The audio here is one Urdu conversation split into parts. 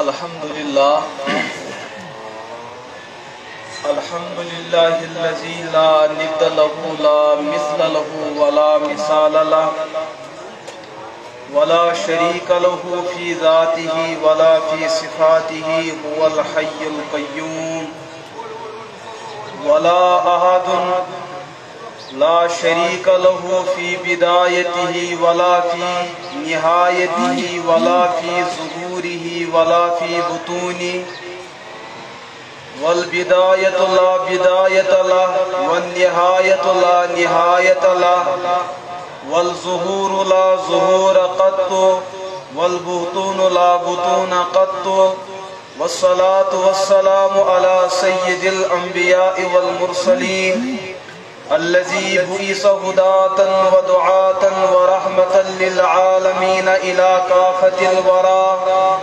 الحمدللہ الذی لا ند له لا مثل له ولا مثال له ولا شریک له فی ذاته ولا فی صفاته هو الحی القیوم ولا احد لا شریک له فی بدایته ولا فی نہایته ولا فی ظہوره ولا فی بطونه والبدایۃ لا بدایۃ له والنہایۃ لا نہایۃ له والظہور لا ظہور قط والبطون لا بطون قط والصلاة والسلام على سید الانبیاء والمرسلین الذي بعث هداة ودعاة ورحمة للعالمين إلى كافة الورى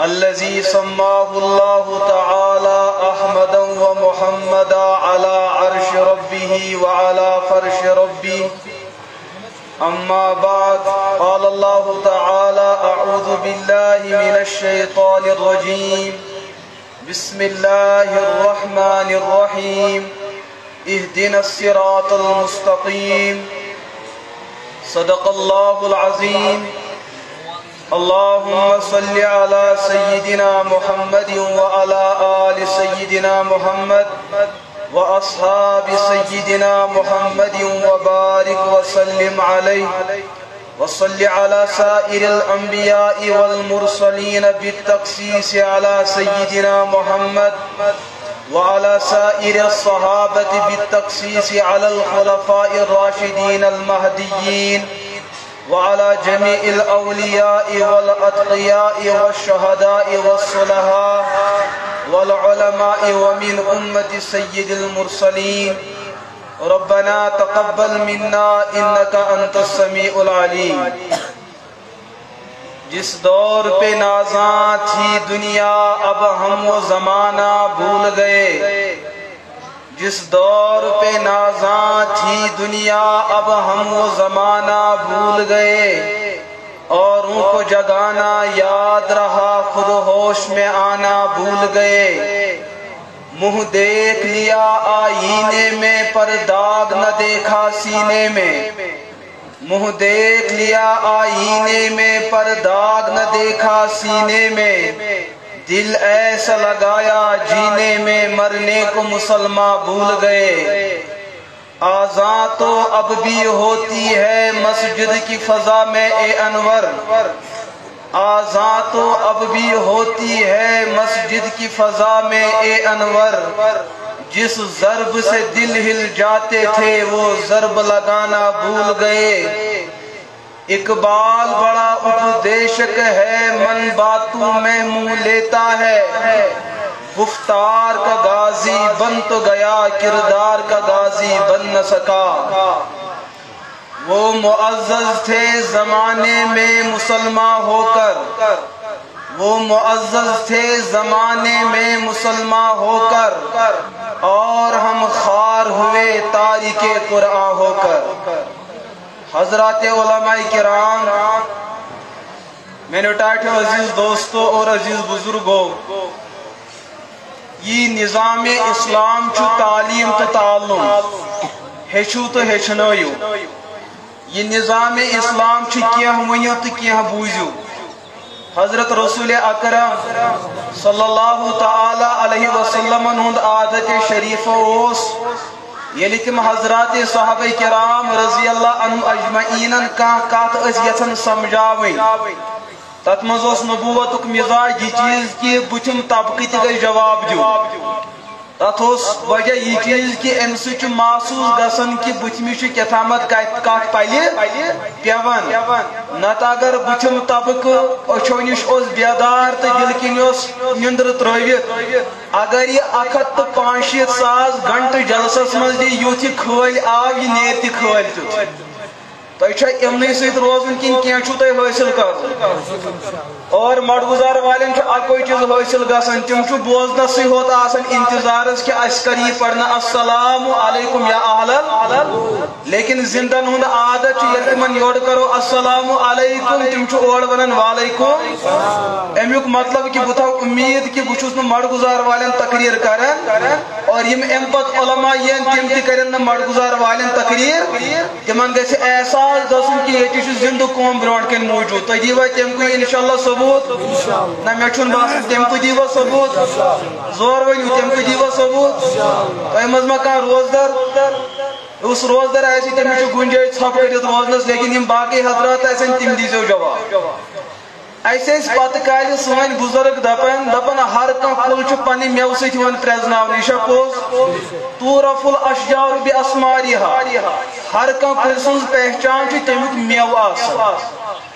الذي سماه الله تعالى أحمدا ومحمدا على عرش ربه وعلى فرش ربه أما بعد قال الله تعالى أعوذ بالله من الشيطان الرجيم بسم الله الرحمن الرحيم اهدنا الصراط المستقيم صدق الله العظيم اللهم صل على سيدنا محمد وعلى آل سيدنا محمد وأصحاب سيدنا محمد وبارك وسلم عليه وصل على سائر الأنبياء والمرسلين بالتخصيص على سيدنا محمد وعلى سائر الصحابة بالتخصيص على الخلفاء الراشدين المهديين وعلى جميع الأولياء والأتقياء والشهداء والصلحاء والعلماء ومن أمة سيد المرسلين ربنا تقبل منا إنك أنت السميع العليم جس دور پہ نازاں تھی دنیا اب ہم وہ زمانہ بھول گئے جس دور پہ نازاں تھی دنیا اب ہم وہ زمانہ بھول گئے اوروں کو جگانا یاد رہا خود ہوش میں آنا بھول گئے منہ دیکھ لیا آئینے میں پر داغ نہ دیکھا سینے میں منہ دیکھ لیا آئینے میں پر داغ نہ دیکھا سینے میں دل ایسا لگایا جینے میں مرنے کو مسلمان بھول گئے آزاں تو اب بھی ہوتی ہے مسجد کی فضا میں اے انور آزاں تو اب بھی ہوتی ہے مسجد کی فضا میں اے انور جس ضرب سے دل ہل جاتے تھے وہ ضرب لگانا بھول گئے اقبال بڑا اپدیشک ہے من باتوں میں منہ لیتا ہے گفتار کا غازی بن تو گیا کردار کا غازی بن نہ سکا وہ معزز تھے زمانے میں مسلمان ہو کر وہ معزز تھے زمانے میں مسلمان ہو کر اور ہم خار ہوئے تارک قرآن ہو کر حضرات علماء کرام میرے ٹاٹھے عزیز دوستوں اور عزیز بزرگوں یہ نظام اسلام چھو تعلیم تو تعلم ہیچو تو ہیچنویو یہ نظام اسلام چھو کیا ونیو تو کیا بوزیو حضرت رسول اکرم صلی اللہ تعالی علیہ وسلم ہند عادت شریف اوس یلی تم حضرات صحابہ کرام رضی اللہ عنہ اجمعین کا کات اس یتن سمجھاویں تت مزوس نبوتک مزاج یہ چیز کی بچم طبقی تگئی جواب دیو تت اس وجہ یہ چیز کی امسچ محسوس گسن کی بچمی چھ کتامت کات پائلے پیون نت اگر بچم طبق اچھونش اس بیدار تو دلکنیوس نندر ترویت اگر یہ 165,000 گھنٹہ جلسس مز دی یوتھی کھول آو یہ نیتی کھول تو چھا امنی سیت روزن کن کیا چھو تے حاصل کر اور مڑگزار والن اکوئی چیز حاصل گژھان تم بوزنس ہوت آسان انتظارس کہ اس کر یہ پڑھنا السلام علیکم یا اہل لیکن زندن ہند عادت یل تمن یور کرو السلام علیکم تم اور ونان وعلیکم امیک مطلب کہ بہ تھو امید کہ بہ مڑگزار والن تقریر کران اور یم ام پت علماء ین تم تہ کرن مڑگزار والن تقریر تمن گژھِ احساس گژھن کہ یہ زندہ قوم برونٹ کن موجود تھی دیوا تم کو انشاءاللہ ثبوت نہ مے چھن باسان تم کو دیوا ثبوت زور ونیو تم کو دیوا ثبوت تہ مز ما کان روزدار اس روزدار آسی تمس گنجائش ژھپ کٔرِتھ روزنس لیکن یم باقی حضرات آسن تم دیزیو جواب ایسے پتہ کالہ سن بزرگ دپان ہر کل پنہ میو ستھ پریزناؤن یہ پوز تورف الاشجار باسمارها ہر کل سن پہچان تمیک میو آسان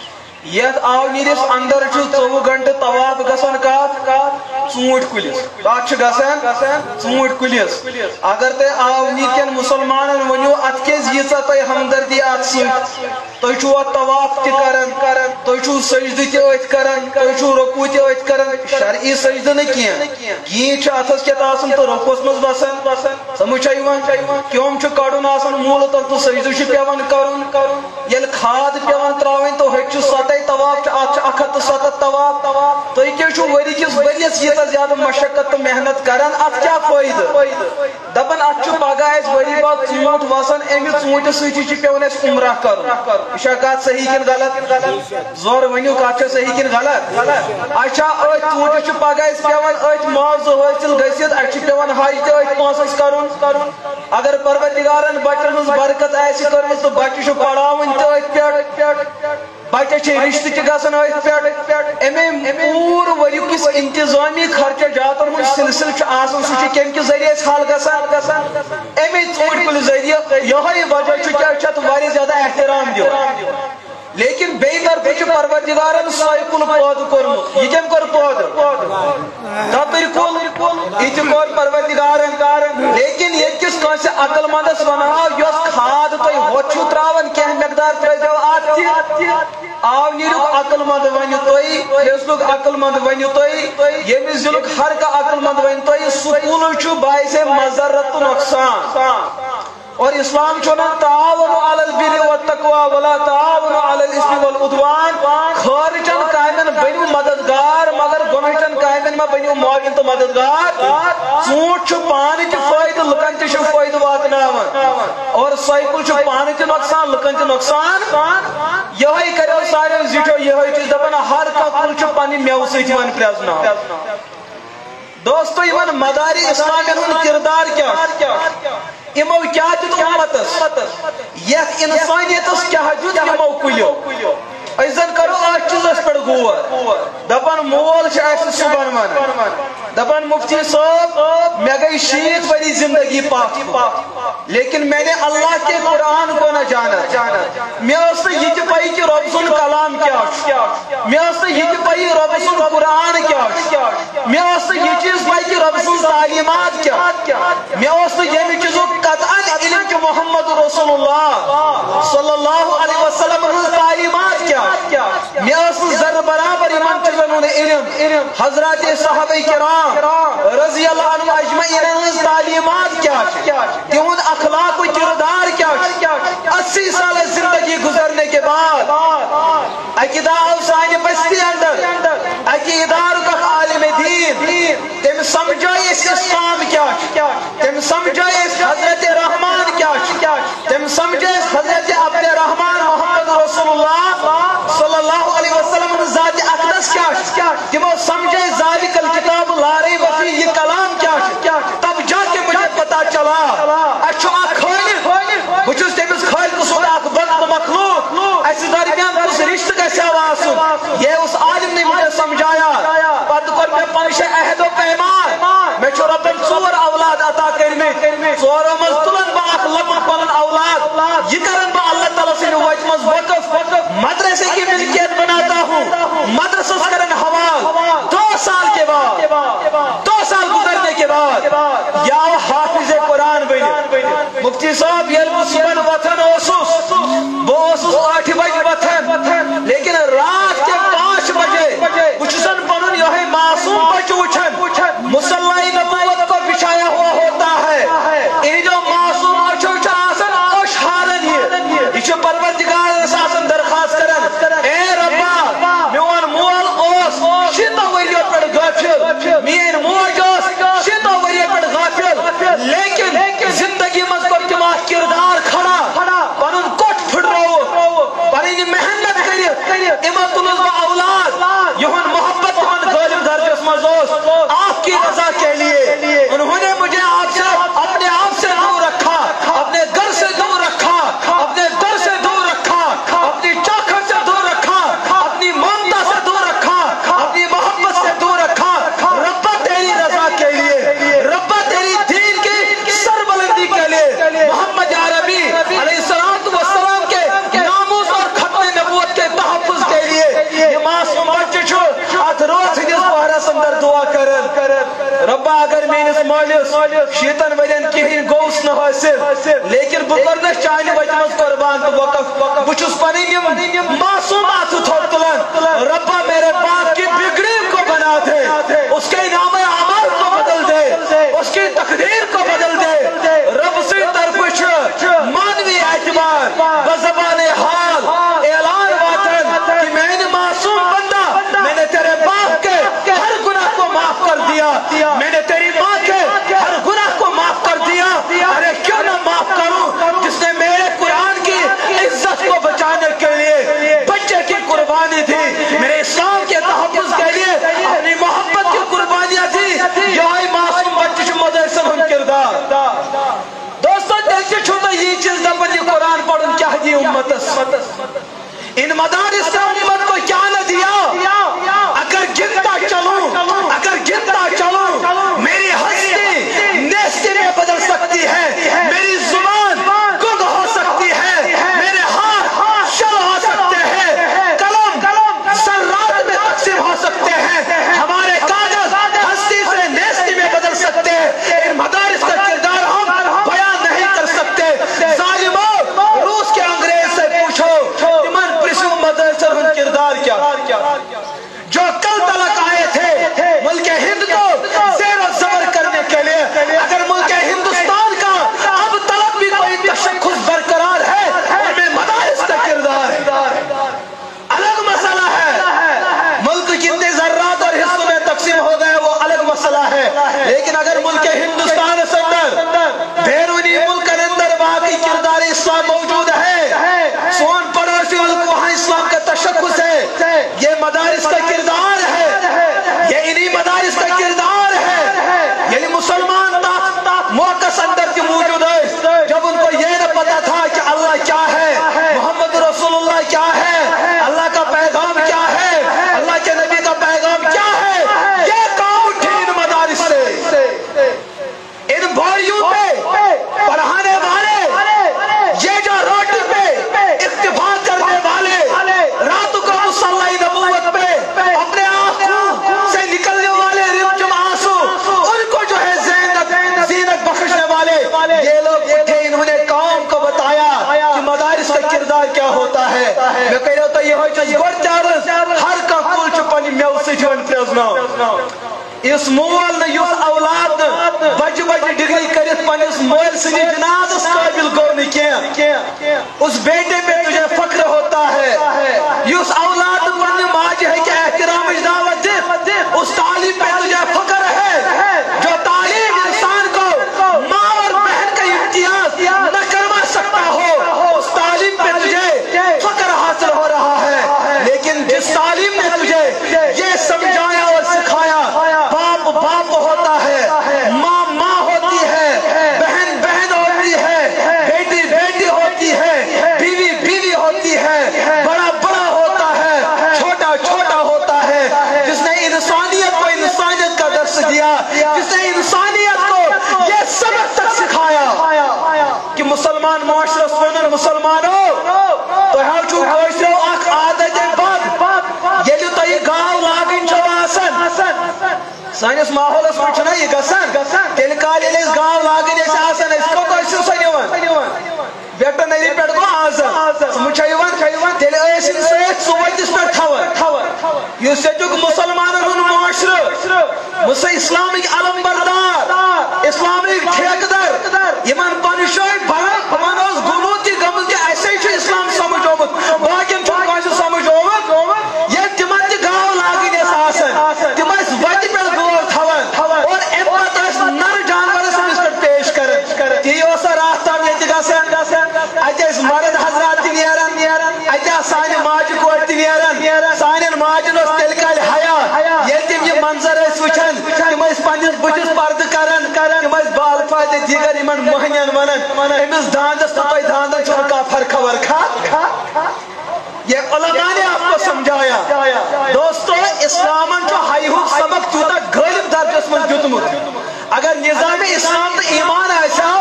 یت آو نیرس اندر 24 گھنٹہ طواف گژھان کات ژوٗنٛٹھۍ کُلِس کات گژھان ژوٗنٛٹھۍ کُلِس اگر تُہۍ آو نیٖرکٮ۪ن مُسلمانن ؤنِو اتھ کیٛازِ ییٖژاہ تۄہہِ ہمدردی اتھ سۭتۍ تُہۍ چھُو اتھ طواف تہِ کران تُہۍ چھُو سجدٕ تہِ أتھۍ کران تُہۍ چھُو رکوع تہِ أتھۍ کران شرعی سجدٕ نہٕ کینٛہہ گیٖنٛٹ چھِ اتھس کٮ۪تھ آسان تہٕ رۄکوس منٛز بسان سمجھ چھا یِوان کیوٚم چھُ کڑُن آسان موٗلہٕ تل تہٕ سجدٕ چھُ پیوان کرُن ییٚلہِ کھاد پیوان تراوٕنۍ تہٕ ہوٚتہِ چھُ ستے طواف ات 107 طواف تُہۍ کیٛاہ چھُو ؤری کِس ؤرِیس ییٖژاہ زیادٕ مشقت تہٕ محنت کران اتھ کیٛاہ فٲیدٕ دپان اتھ چھُ پگاہ اسہِ ؤری بعد ژوٗنٛٹھ وسان امہِ ژوٗنٛٹھہِ سۭتی چھُ پیوان اسہِ عمرہ کرُن یہِ چھا کتھ صحیح کِنہٕ غلط زور ؤنِو کتھ چھا صحیح کِنہٕ غلط اچھا أتھۍ ژوٗنٛٹھِس چھُ پگاہ اسہِ پیوان أتھۍ معاوضہٕ حٲصِل گٔژھِتھ اسہِ چھُ پیوان حج تہِ أتھۍ پونٛسس کرُن اگر پروردگارن بچن ہٕنٛز برکت آسہِ کٔرمٕژ تہٕ بچہِ چھُ پرناوٕنۍ تہِ أتھۍ پٮ۪ٹھ بچہ رشتہ تہ گژھان أتھۍ پٮ۪ٹھ امے پوٗرٕ ؤری کِس انتظامی خرچہ جاتن ہُنٛد سلسلہٕ آسان سُہ چھُ کمہِ کہِ ذریعہ اسہِ حل گژھان امے ژوٗنٛٹھۍ کُلہِ ذریعہ یہے وجہ چھُ کیٛاہ چھُ اتھ واریاہ زیادٕ احترام دِوان لیکن بیٚیہِ طرفہٕ چھُ پروردگارن سۄے کُل پٲدٕ کوٚرمُت یہِ کٔمۍ کوٚر پٲدٕ دپٕرۍ کُل یہِ تہِ کوٚر پروردگارن لیکن ییٚتہِ کِس کٲنٛسہِ عقل مندس ونہو یۄس کھاد تُہۍ ہوٚت چھُو تراوان کینٛہہ مقدار ترٲیزیو اتھ تہِ آو نیٖرِو عقل مند ونہِ تُہۍ فیصلُک عقل مند ونہِ تُہۍ ییٚمہِ ضلعُک ہر کانٛہہ عقل مند ونہِ تُہۍ سُہ کُل چھُ باعث مضرت تہٕ نۄقصان اور اسلام چھُنہٕ تعاوُنُوا علی البر والتقوی ولا تعاوُنُوا علی الاثم والعدوان خٲرچن کامٮ۪ن بٔنِو مددگار مگر گۄنہٕچن کامٮ۪ن ما بٔنِو معاوِن تہٕ مددگار ژوٗنٛٹھ چھُ پانہٕ تہِ فٲیدٕ لُکن تہِ چھُ فٲیدٕ واتناوان اور سۄے کُل چھُ پانہٕ تہِ نۄقصان لُکن تہِ نۄقصان یہے کریو ساروٕے زِٹھیو یہے چھِ دپان ہر کانٛہہ کُل چھُ پننہِ میوٕ سۭتۍ یِوان پرٛزناونہٕ دوستو یِمن مدارِ اسلامین ہُنٛد کردار کیٛاہ یمو کیا دیت امتس یتھ انسانیتس کیا دیت یمو کلیو زن کرو ات چیزس پہ غور دپان مول صبح ون دپان مفتی صاحب مے گئی 60 وری زندگی پاک لیکن میں نے اللہ کے قرآن کو نہ جانا مے یہ تہ پی کہ رب سن کلام کیا مے یہ تہ پی رب سن قرآن کیا مے یہ چیز پی کہ رب سن تعلیمات کیا مے یمہ چیزک قطعاً علم کہ محمد رسول اللہ صلی اللہ علیہ وسلم تعلیمات کیا مے ذر برابر یمن چیزن ہند علم حضرات صحابہ کرام رضی اللہ عنہم اجمعین ہز تعلیمات کیا تہند اخلاق و کردار کیا 80 سال زندگی گزرنے کے بعد اکہ دہ آو سانہ بستی اندر اکہ ادارک عالم دین تم سمجھائے اسلام کیا تم سمجھائے حضرت رحمان کیا تم سمجھائے حضرت عبد الرحمن محمد رسول اللہ صلی اللہ علیہ وسلم ذات اقدس کیا تمو سمجھے ذالک الکتاب لا ریب فیہ یہ کلام کیا تب جا کے مجھے پتا چلا اچھو اک خالق بچس تمس خالق سن اک بند مخلوق اس درمیان کس رشتہ گژھِ آسُن یہ اس عالم نے مجھے سمجھایا پتہ کور مے پنش عہد و پیمان مے چھُ ربن 4 اولاد عطا کٔرمٕتۍ ژورو منٛز تُلن بہٕ اکھ لۄکُٹ پنُن اولاد یہ کرن بہٕ اللہ تعالیٰ سٕنٛدِ وتہِ منٛز وقف مدرسے کی ملکیت بناتا ہوں مدرسہ کرن حوال 2 سال کے بعد 2 سال گزرنے کے بعد یا حافظ قرآن بنی مفتی صاحب یل صبح وطن بہ 8 بجے وطن لیکن رات کے 5 بجے آپ کی رضا کے لیے انہوں نے مجھے آپ سے اپنے آپ سے دور رکھا، اپنے گھر سے دور رکھا، اپنے در سے دور رکھا، اپنی چاکر سے دور رکھا، اپنی ممتا سے دور رکھا، اپنی محبت سے دور رکھا۔ ربا تیری رضا کے لیے، ربا تیری دین کی سربلندی کے لیے، محمد عربی علیہ السلام کے ناموس اور ختم نبوت کے تحفظ کے لیے یہ معصوم بچے چھو ات روز ہندس بہرس اندر دعا کرن۔ ربا اگر میرس مالس شیطن ورین کہین گوس نہ حاصل، لیکن بہ کرنس چانہ وتہ مز قربان تو وقف، بچس پنن معصومات تھوڑ تلن۔ ربا میرے باپ کی بگڑی کو بنا دے، اس کے نام اعمال کو بدل دے، اس کی تقدیر کو بدل دے۔ رب سے طرف مانوی اعتبار بزبان حال اعلان واتن کہ میں نے معصوم بندہ، میں نے تیرے باپ کے ہر گناہ کو معاف کر دیا، میں نے تیری ماں کے ہر گناہ کو معاف کر دیا۔ ارے کیوں نہ معاف کروں جس نے میرے قرآن کی عزت کو بچانے کے لیے بچے کی قربانی دی، میرے اسلام کے تحفظ کے لیے اپنی محبت کی قربانیاں تھی۔ یہ معصوم بچے مدرسہ ہم کردار دوستو دیکھتے چھوٹا یہ چیز دبن یہ قرآن پڑھن کیا دی امتس، ان مدارس سے امت کو کیا نہ دیا۔ اگر گنتا چلوں، اگر گنتا چلوں، میری ہستی نیستی میں بدل سکتی ہے، میری زبان گنگ ہو سکتی ہے، میرے ہاتھ شل ہو سکتے ہیں، قلم ذرات میں تقسیم ہو سکتے ہیں، ہمارے کاغذ ہستی سے نیستی میں بدل سکتے ہیں۔ ان مدارس کا کردار ہم بیان نہیں کر سکتے۔ ظالموں، روس کے انگریز سے پوچھو تمن پرسو مدرسہ ہن کردار کیا، جو کل تلک آئے تھے ملک ہند کو زیر و زبر کرنے کے لیے۔ اگر ملک ہندوستان کا اب تلک بھی کوئی تشخص برقرار ہے، ان میں مدارس کا کردار ہے۔ الگ مسئلہ ہے، ملک کتنے ذرات اور حصوں میں تقسیم ہو گئے وہ الگ مسئلہ ہے، لیکن اگر ملک ہندوستان سے اندر بیرونی ملک کے اندر باقی کردار اسلام موجود ہے، سون پڑوسی ملک وہاں اسلام کا تشخص ہے، یہ مدارس کا کردار ہے، یہ انہی مدارس کا کردار ہے۔ یعنی مسلمان موقع اندر کی موجود ہے جب ان کو یہ نہ پتا تھا کہ اللہ کیا ہے، محمد رسول اللہ کیا ہے، اللہ کا پیغام کیا ہے، اللہ کے نبی کا پیغام کیا ہے، یہ کام اٹھی ان مدارس سے۔ ان بھائیوں پہ پڑھانے والے، یہ جو روٹی پہ اکتفا کرنے والے، رات کو مصلی نبوت پہ اپنے آنکھوں سے نکلنے والے رمجم آنسو، ان کو جو ہے زینت بخشنے والے، یہ لوگ اٹھے، انہوں نے قوم کو بتایا کہ مدارس کا کردار کیا ہوتا ہے۔ میں کہہ رہا ہوں یہ ہوئی چیز گوڑ چارز ہر کا کل چپانی میو سے جوان پریزناو۔ اس مول نے یوس اولاد بج ڈگری کرت پانیس مول سے جناز اس قابل گو نہیں کیا، اس بیٹے پہ تجھے فخر ہوتا ہے۔ یوس اولاد پانی ماج ہے کہ احترام اجداوت دے، اس تعلیم پہ تجھے فخر ہے، جو تعلیم انسان کو ماں اور بہن کا امتیاز نہ کروا سکتا ہو، اس تعلیم پہ تجھے فخر حاصل ہو رہا ہے۔ لیکن جس تعلیم نے تجھے یہ سمجھایا اور سکھایا، باپ باپ ہوتا ہے، ماں ماں ہوتی ہے، بہن بہن ہوتی ہے، بیٹی بیٹی ہوتی ہے، بیوی بیوی ہوتی ہے، بڑا بڑا ہوتا ہے، چھوٹا چھوٹا ہوتا ہے۔ جس نے انسانیت کو انسانیت کا درس دیا، جس نے انسانیت کو یہ سبق تک سکھایا کہ مسلمان معاشرہ سونن مسلمانوں تو ہے جو کوشرو اخ عادت بد یہ تو یہ گاؤں لاگن چواسن سانس ماحول اس پچھنا یہ گسن تیل کال یہ گاؤں لاگن ایسے آسن اس کو کوشرو سنیوان ویٹنری پیٹ کو آسن مچھائیوان تیل ایسن سیت سوائدس پر کھوان یہ سجوک مسلمانوں معاشرہ اسلامک علم بردار اسلامک ٹھیکدر یمن پنشوئی بھرک منوز گنوتی گمل کے ایسے ہی اسلام سمجھ ہومت باقیم چھوٹ کوئی سمجھ ہومت یہ تمہت گاؤں لاگین ایسا آسن تمہت ویٹی پر گوار تھوان اور امت اس نر جانور سے اس پر پیش کرن تیو سا راستہ میتی گسن ایتے اس مرد حضرات تی نیرن ایتے سانی ماج کوٹ تی نیرن سانی ماجن اس تلکال حیات یہ تیم یہ منظر ہے وچھان تم پنس بتس پرد کران تم بال فائدہ دیگر ان مہنین ونان امس داندس تو داندن چھ کا فرقہ ورقہ یہ علماء نے آپ کو سمجھایا دوستو اسلامن چھ ہائیو سبق تیوتا غالب درجس من دیتمت اگر نظام اسلام تو ایمان آسا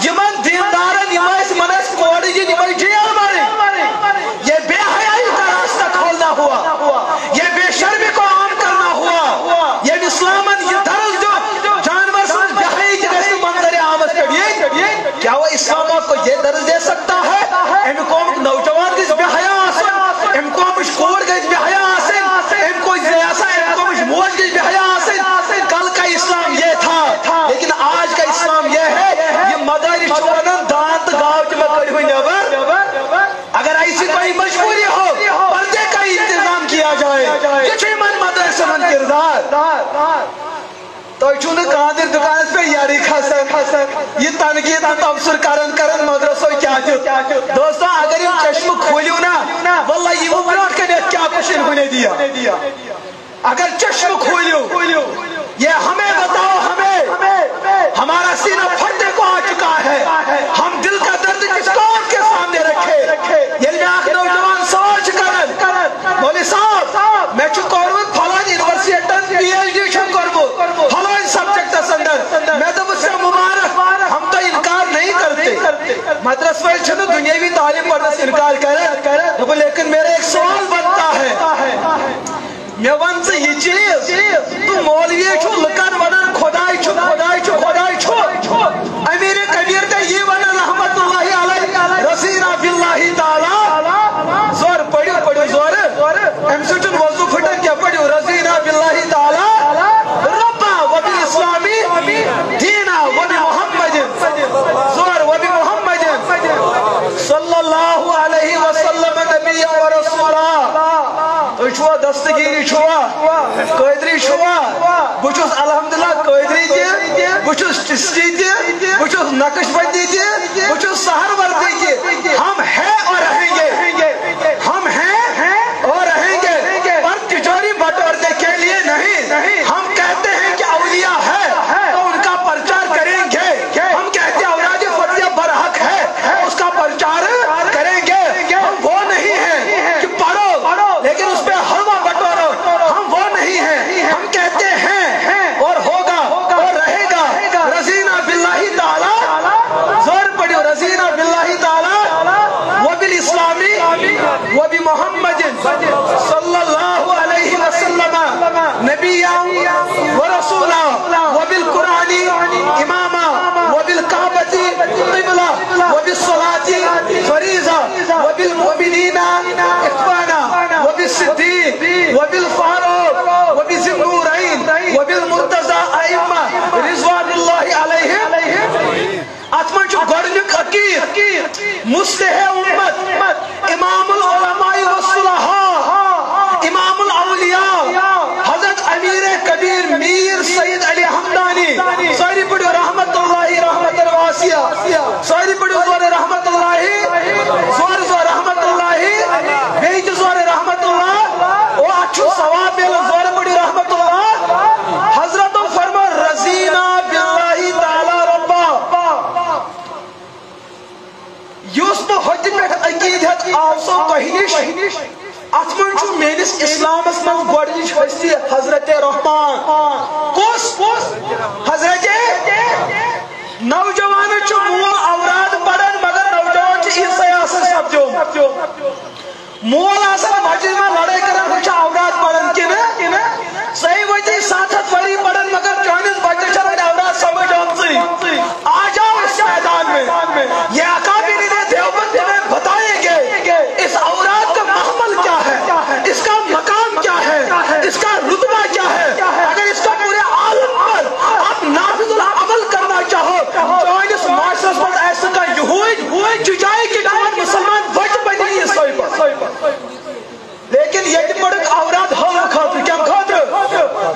یمن دیندارن منس کوڑ دن جیل مارن یہ بے حیائی کا راستہ کھولنا ہوا یہ بے شرمی کو عام کرنا ہوا یہ اسلامن یہ درس جو جانور سے بے حیائی جیسے منظر عامت کریے کیا وہ اسلام آپ کو یہ درس دے سکتا ہے ام قوم نوجوان کس بے حیا آسن ام قوم کوڑ گز بے حیا آسن ام کو زیاسا ام قوم موج گز بے حیا آسن کل کا اسلام یہ تھا لیکن آج کا اسلام یہ ہے یہ مدارس چھوڑنا دانت گاؤں میں کڑی ہوئی نیبر اگر ایسی کوئی مجبوری ہو پردے کا انتظام کیا جائے یہ چھوئی من مدرسہ من کردار تو چون قادر دکانت پہ یاری کھسن یہ تنقید تبصر کرن مدرسہ کیا دوستو اگر یہ چشم کھولیو نا واللہ یہ وہ بروٹ کے نیت کیا کچھ انہوں نے دیا اگر چشم کھولیو یہ ہمیں بتاؤ ہمیں ہمارا سینہ پھٹنے کو آ چکا ہے ہم دل کا درد کس قوم کے سامنے رکھے یہ میں آخر نوجوان سوچ کرن مولی صاحب میں چھو کورمت پھلان یونیورسٹی پی ایچ ڈی چھو کورمت پھلان سبجیکٹ سندر میں تو مجھ سے مبارک ہم تو انکار نہیں کرتے مدرس پر چھو دنیاوی تعلیم پڑھنے سے انکار کرے لیکن میرے ایک سوال بنتا ہے میں ون سے یہ چیز تو مولوی چھو لکن ونن خدای چھو امیر کبیر تے یہ ونن رحمت اللہ علیہ رسینا باللہ تعالی زور پڑھو زور ام سٹن وضو پھٹن کیا پڑھو رسینا باللہ تعالی ربا و بالاسلامی دینا و بمحمد زور و بمحمد صلی اللہ علیہ وسلم نبی و رسولہ تو چھوا دستگیری چھوا قیدری چھوا بچوس الحمدللہ قیدری دی بچوس چستی دی بچوس نقش بندی دی بچوس سہر وردی دی ہم ہیں اور رہیں گے ہم ہیں اور رہیں گے پر تجاری بٹورنے کے لیے نہیں ہم کہتے ہیں کہ اولیاء ہے تو ان کا پرچار کریں گے ہم کہتے ہیں اولاد فتیہ برحق ہے اس کا پرچار کریں گے ہم وہ نہیں ہیں کہ پڑھو لیکن اس پہ حلوہ بٹورو ہم وہ نہیں ہیں ہم کہتے ہیں اور ہوگا اور رہے گا رضینا باللہ تعالی زور پڑھو رضینا باللہ تعالی و بالاسلامی و بمحمد صلی اللہ علیہ وسلم نبیاں و رسولا و بالقرآن اماما و بالکعبۃ قبلہ و بالصلاة فریضہ و بالمؤمنین اخوانا و بالصدیق و بالفاروق و بذی-النورین و بالمرتضی ائمہ رضوان اللہ علیہم اتمن چھو گوڑنک عقید مصلح امت امام العلماء والصلحاء امام الاولیاء حضرت امیر کبیر میر سید علی حمدانی ساری پڑھو رحمت اللہ رحمت الواسیہ ساری پڑھو زور رحمت اللہ زور رحمت اللہ بیج زور رحمت اللہ او اچھو ثواب ملو زور پڑھو رحمت اللہ حضرت فرما رضینا باللہ تعالی ربا یوسف حج پہ عقید ہے آسو کہنیش اتمن چھو مینس اسلام اسمان گوڑنیش حیثیت حضرت رحمان کس حضرت نوجوان چھو مول اوراد پڑھن مگر نوجوان چھو اس سیاست سبجو مول آسان مسجد میں لڑائی کرن خوش اوراد پڑھن کی نا صحیح وجہ 7 وری پڑھن مگر چونس بچے چھوڑن اوراد سمجھ آمسی آ جاؤ اس میدان میں یہ اکابر نے دیوبند میں بتائیں گے اس اوراد کا محمل کیا ہے اس کا مقام کیا ہے اس کا رتبہ کیا ہے اگر اس کا پورے عالم پر آپ نافذ العمل کرنا چاہو تو اس معاشرس پر ایسا کا یہ چجائے کہ کون مسلمان بچ بنی ہے سوئی لیکن یہ پڑک اوراد حلوہ کھاتے کیا کھاتے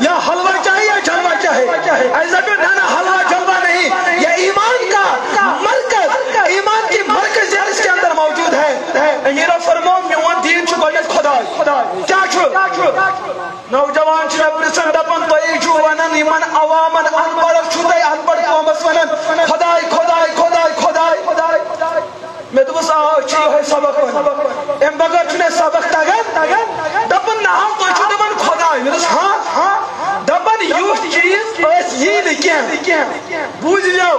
یا حلوہ چاہیے یا جلوہ چاہیے ایسا بھی نانا حلوہ جلوہ نہیں یہ ایمان کا مرکز ایمان کی مرکز اس کے اندر موجود ہے امیر فرمون میوان دین چھو گوڑیت خدا کیا چھو نوجوان چھو پرسن دپن تو ایک جو عوامن انپڑھ چھتے انپڑھ قومس ونن خدای خدای خدای خدای خدای میں دوس آو چھ ہے سبق ون ام بغیر چھنے سبق تگن دپن نہ تو چھ دپن خدای میں دوس ہاں دپن یو چیز اس یہ نکیں بوجھ لو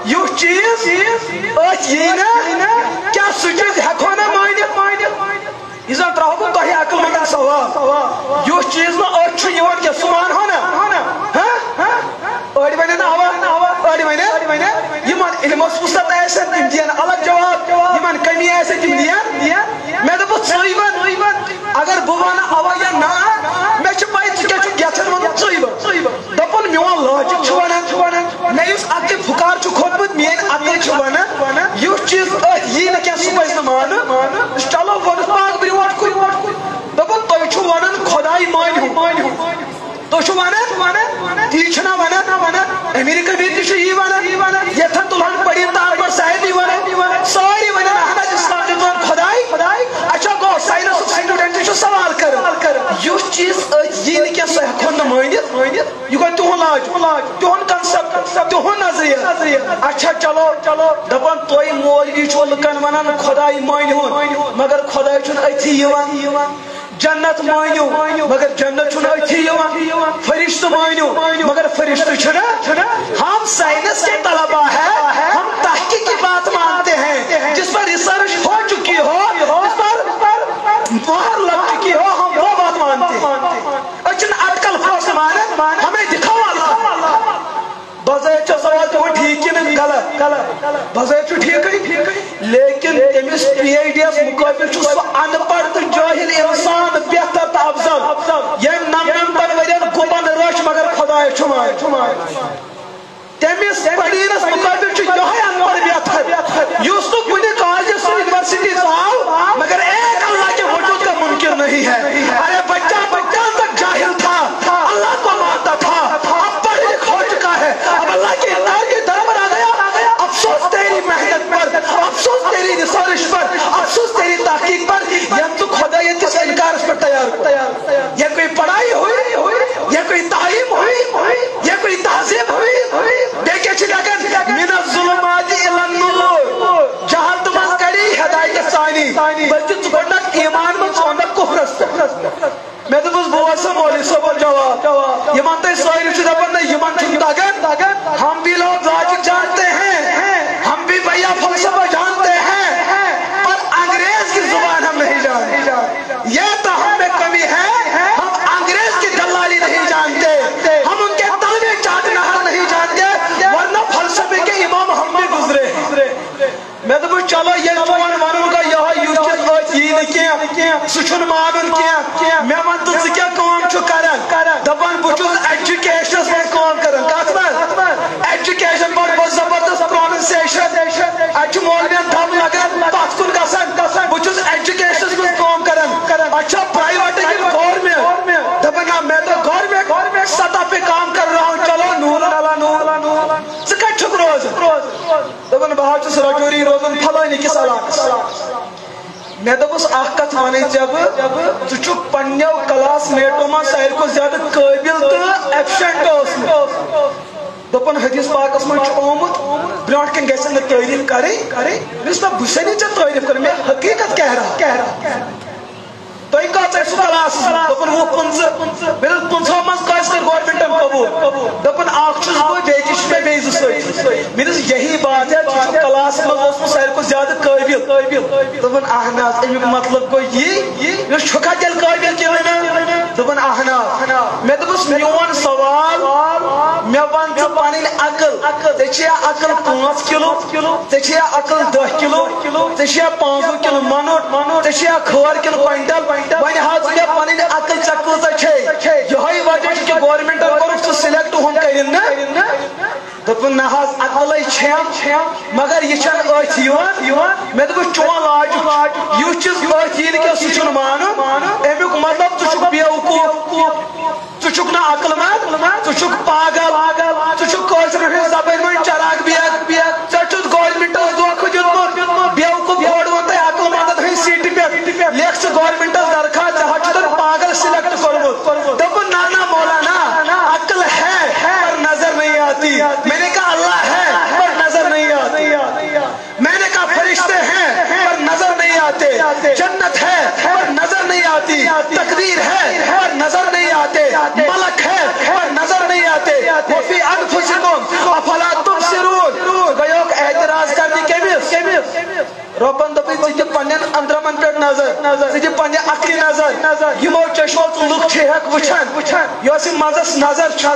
یو چیز اس یہ نہ کیا سچ ہکو نہ مانت یہ تراو بہ تہ عقل مند سوال یو چیز نہ اچھ یوان کہ سمان ہونا ہاں اڑ ونن اوا اڑ ونن یمن علم وسط ایسے تم دین الگ جواب یمن کمی ایسے تم دین میں دپ ژویون اگر بہ ون اوا یا نہ میں چھ پائی ژ کیا چھ گژھن ون ژویون دپن میون لاجک چھ ونن میں اس عقل پھکار چھ کھوتمت مین عقل چھ ونن یو چیز یہ نہ کیا سپیس نہ مان چلو ون پاک بریوٹ کوئی دپن تو چھ ونن خدای مانو تو چھ ونن تی چھنا ونن امریکہ بھی تہ چھ یہ ونن یتھن تلہن پڑی تار پر سائدی ونن ساری ونن احمد اسلام دین خدای اچھا گو سائنس سٹوڈنٹ چھ سوال کر یو چیز یہ نہ کیا سہ کھن مانت یہ گو تہن لاج تہن کنسپٹ تہن نظریہ اچھا چلو دپن توئی مولوی چھ لکن ونن خدای مانو مگر خدای چھن اتھی یوان جنت مانو مگر جنت چھن اتھی یوان فرشت مانو مگر فرشت چھنا ہم سائنس کے طلبہ ہیں ہم تحقیق کی بات مانتے ہیں جس پر ریسرچ ہو چکی ہو جس پر مہر لگ چکی ہو ہم وہ بات مانتے ہیں اچھن اٹکل فوس مانا ہمیں دکھاؤ اللہ بظاہر چھ سوال تو ٹھیک کی نہیں غلط بظاہر چھ ٹھیک ہے لیکن امس پی ایچ ڈی اس مقابل چھ سو ان پڑھ تو جاہل انسان بہتر تو افضل یہ نمبر ورین گوبن رش مگر خدای چھمائے تمس پڑھینس مقابل چھ یہ ان پڑھ بہتر یس تو کنے کالج سے یونیورسٹی آو مگر ایک اللہ کے وجود کا ممکن نہیں ہے ارے بچہ تک جاہل تھا اللہ کو مانتا تھا اب پڑھ لکھ ہو چکا ہے اب اللہ کے اطاعت کے در پر آ گیا افسوس تیری محنت پر افسوس تیری ریسرچ پر افسوس تیری تحقیق پر یہ تو خدایت کے انکار پر تیار یہ کوئی پڑھائی ہوئی یہ کوئی تعلیم ہوئی یہ کوئی تہذیب ہوئی دیکھے چھلکن من الظلمات الی النور جہاں تم از کری ہدایت ثانی بلکہ چکڑنک ایمان میں چوندک کفرست میں تو بس بہت سے مولی صاحب جواب یہ مانتے سوئر چھ دپن نہ یہ مان چھن تاگن ہم بھی لوگ لاجک جانتے ہیں ہم بھی بھیا فلسفہ جانتے ہیں پر انگریز کی زبان ہم نہیں جانتے یہ تو ہم میں کمی ہے ہم انگریز کی دلالی نہیں جانتے ہم ان کے تابع چاند نہر نہیں جانتے ورنہ فلسفے کے امام ہم بھی گزرے میں تو بس چلو یہ چوان مانوں کا یہ یوچت یہ کیا سچن مانن کیا میں ون تو کیا کام چھ کران دپان بچس ایجوکیشنس میں کام کران کت من ایجوکیشن پر بہت زبردست پروننسیشن اچھ مولوین دم لگان تات کن گسان بچس ایجوکیشنس میں کام کران اچھا پرائیویٹ کی گورنمنٹ دپان میں تو گورنمنٹ سطح پہ کام کر رہا ہوں چلو نور سکت چھک روز دپان بہت چھ رجوری روزن پھلانی کس علاقہ میں دپس اخ کت ون جب ٹھیک پنو کلاس میٹو من ساروی کو زیادہ قابل تو ایفشنٹ دپن حدیث پاکس من آمت برونٹ کن گھن نا تعریف کریں بس نا بس ٹھیک تعریف کر میں حقیقت کہہ رہا تھی کت سہ کلاس دپن وہ 15 15 من کس کر گورنمنٹن قبول دپن اخ بہت میں بیس میرے یہی بات ہے کلاس من ساروی کو زیادہ قابل دپن اہن امیک مطلب گو یہ چھکا تیل قابل کن دپن اہن میں دپس میون سوال میں ون ژٕ پنٕنۍ عقل ژےٚ چھیا عقل 5 کلو ژےٚ چھیا عقل 10 کلو ژےٚ چھیا 5 کلو منٹ ژےٚ چھیا کھور کن کوینٹل وۄنۍ حظ مےٚ پنٕنۍ عقل ژےٚ کۭژاہ چھے یہے وجہ چھُ کہ گورنمنٹن کوٚرُکھ ژٕ سِلیکٹ ہُم کٔرِنۍ نہ دپن نہ حظ عقلے چھم مگر یہ چھن اتھ یوان میں دپس چون لاج یہ چیز اتھ یہ کہ سہ چھن مانن امیک مطلب ژٕ چھُکھ بیوقوف ژٕ چھُکھ نہ عقل مند ژٕ چھُکھ پاگل ژٕ چھُکھ کٲشر ہٕنٛز زبٲنۍ منٛز چراغ بیگ ژےٚ چھُتھ گورنمنٹس دھوکہٕ دیُتمُت بیوقوف یورٕ ووٚن تۄہہِ عقل مندن ہٕنٛدۍ سیٖٹہِ پٮ۪ٹھ لیکھ ژٕ گورنمنٹس درخواست ژےٚ حظ چھُتھ پاگل سِلیکٹ کوٚرمُت دوٚپُن نہ مولانا عقل ہے پر نظر آتی. میں نے کہا اللہ ہے پر نظر نہیں آتی. میں نے کہا فرشتے ہیں پر نظر نہیں آتے. جنت ہے پر نظر نہیں آتی. تقدیر ہے پر نظر نہیں آتے. ملک ہے پر نظر نہیں آتے. وفی انفسکم افلا تبصرون. گیوک اعتراض کرنی کیمس ربن دپی ژٕ دِ پننٮ۪ن أنٛدرمن پٮ۪ٹھ نظر. ژٕ دِ پننہِ عقلہِ نظر. یِمو چشمو لُکھ چھِ ہٮ۪کھ وٕچھان. یۄس یہِ منٛزس نظر چھِ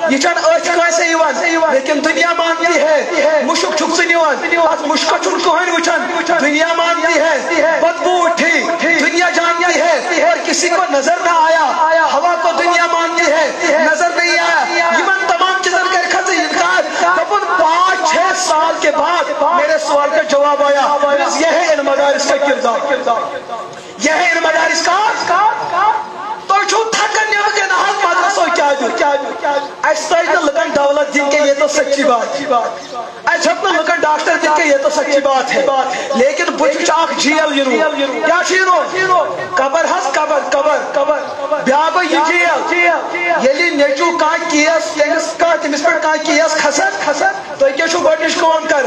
یہِ چھنہٕ أتھۍ کٲنٛسے یِوان لیکن دُنیا مانتی ہے. مُشُک چھُکھ ژٕ نِوان اتھ مُشکس چھُنہٕ کٕہٕنۍ وٕچھان. دنیا مانتی ہے بدبو اٹھی دنیا جانتی ہے اور کسی کو نظر نہ آیا. ہوا کو دنیا مانتی ہے نظر نہیں آیا. یمن تمام چیزن کر کھت انکار. دپن 5-6 سال کے بعد میرے سوال کا جواب آیا. یہ ہے ان مدارس کا کردار. یہ ہے ان مدارس کا تو چھو تھکن نیم کے نحال مدرسوں کیا جو ایسائی تو لگن دولت دن کے یہ تو سچی بات. ایسا لگن ڈاکٹر دن کے یہ تو سچی بات ہے. لیکن بچ چاک جیل ینو کیا شیرو قبر ہس قبر بیاگو یہ جیل یلی نیچو کان کیس تمس پر کان کیس کھسن تو کیا چھو گوڑنش کون کر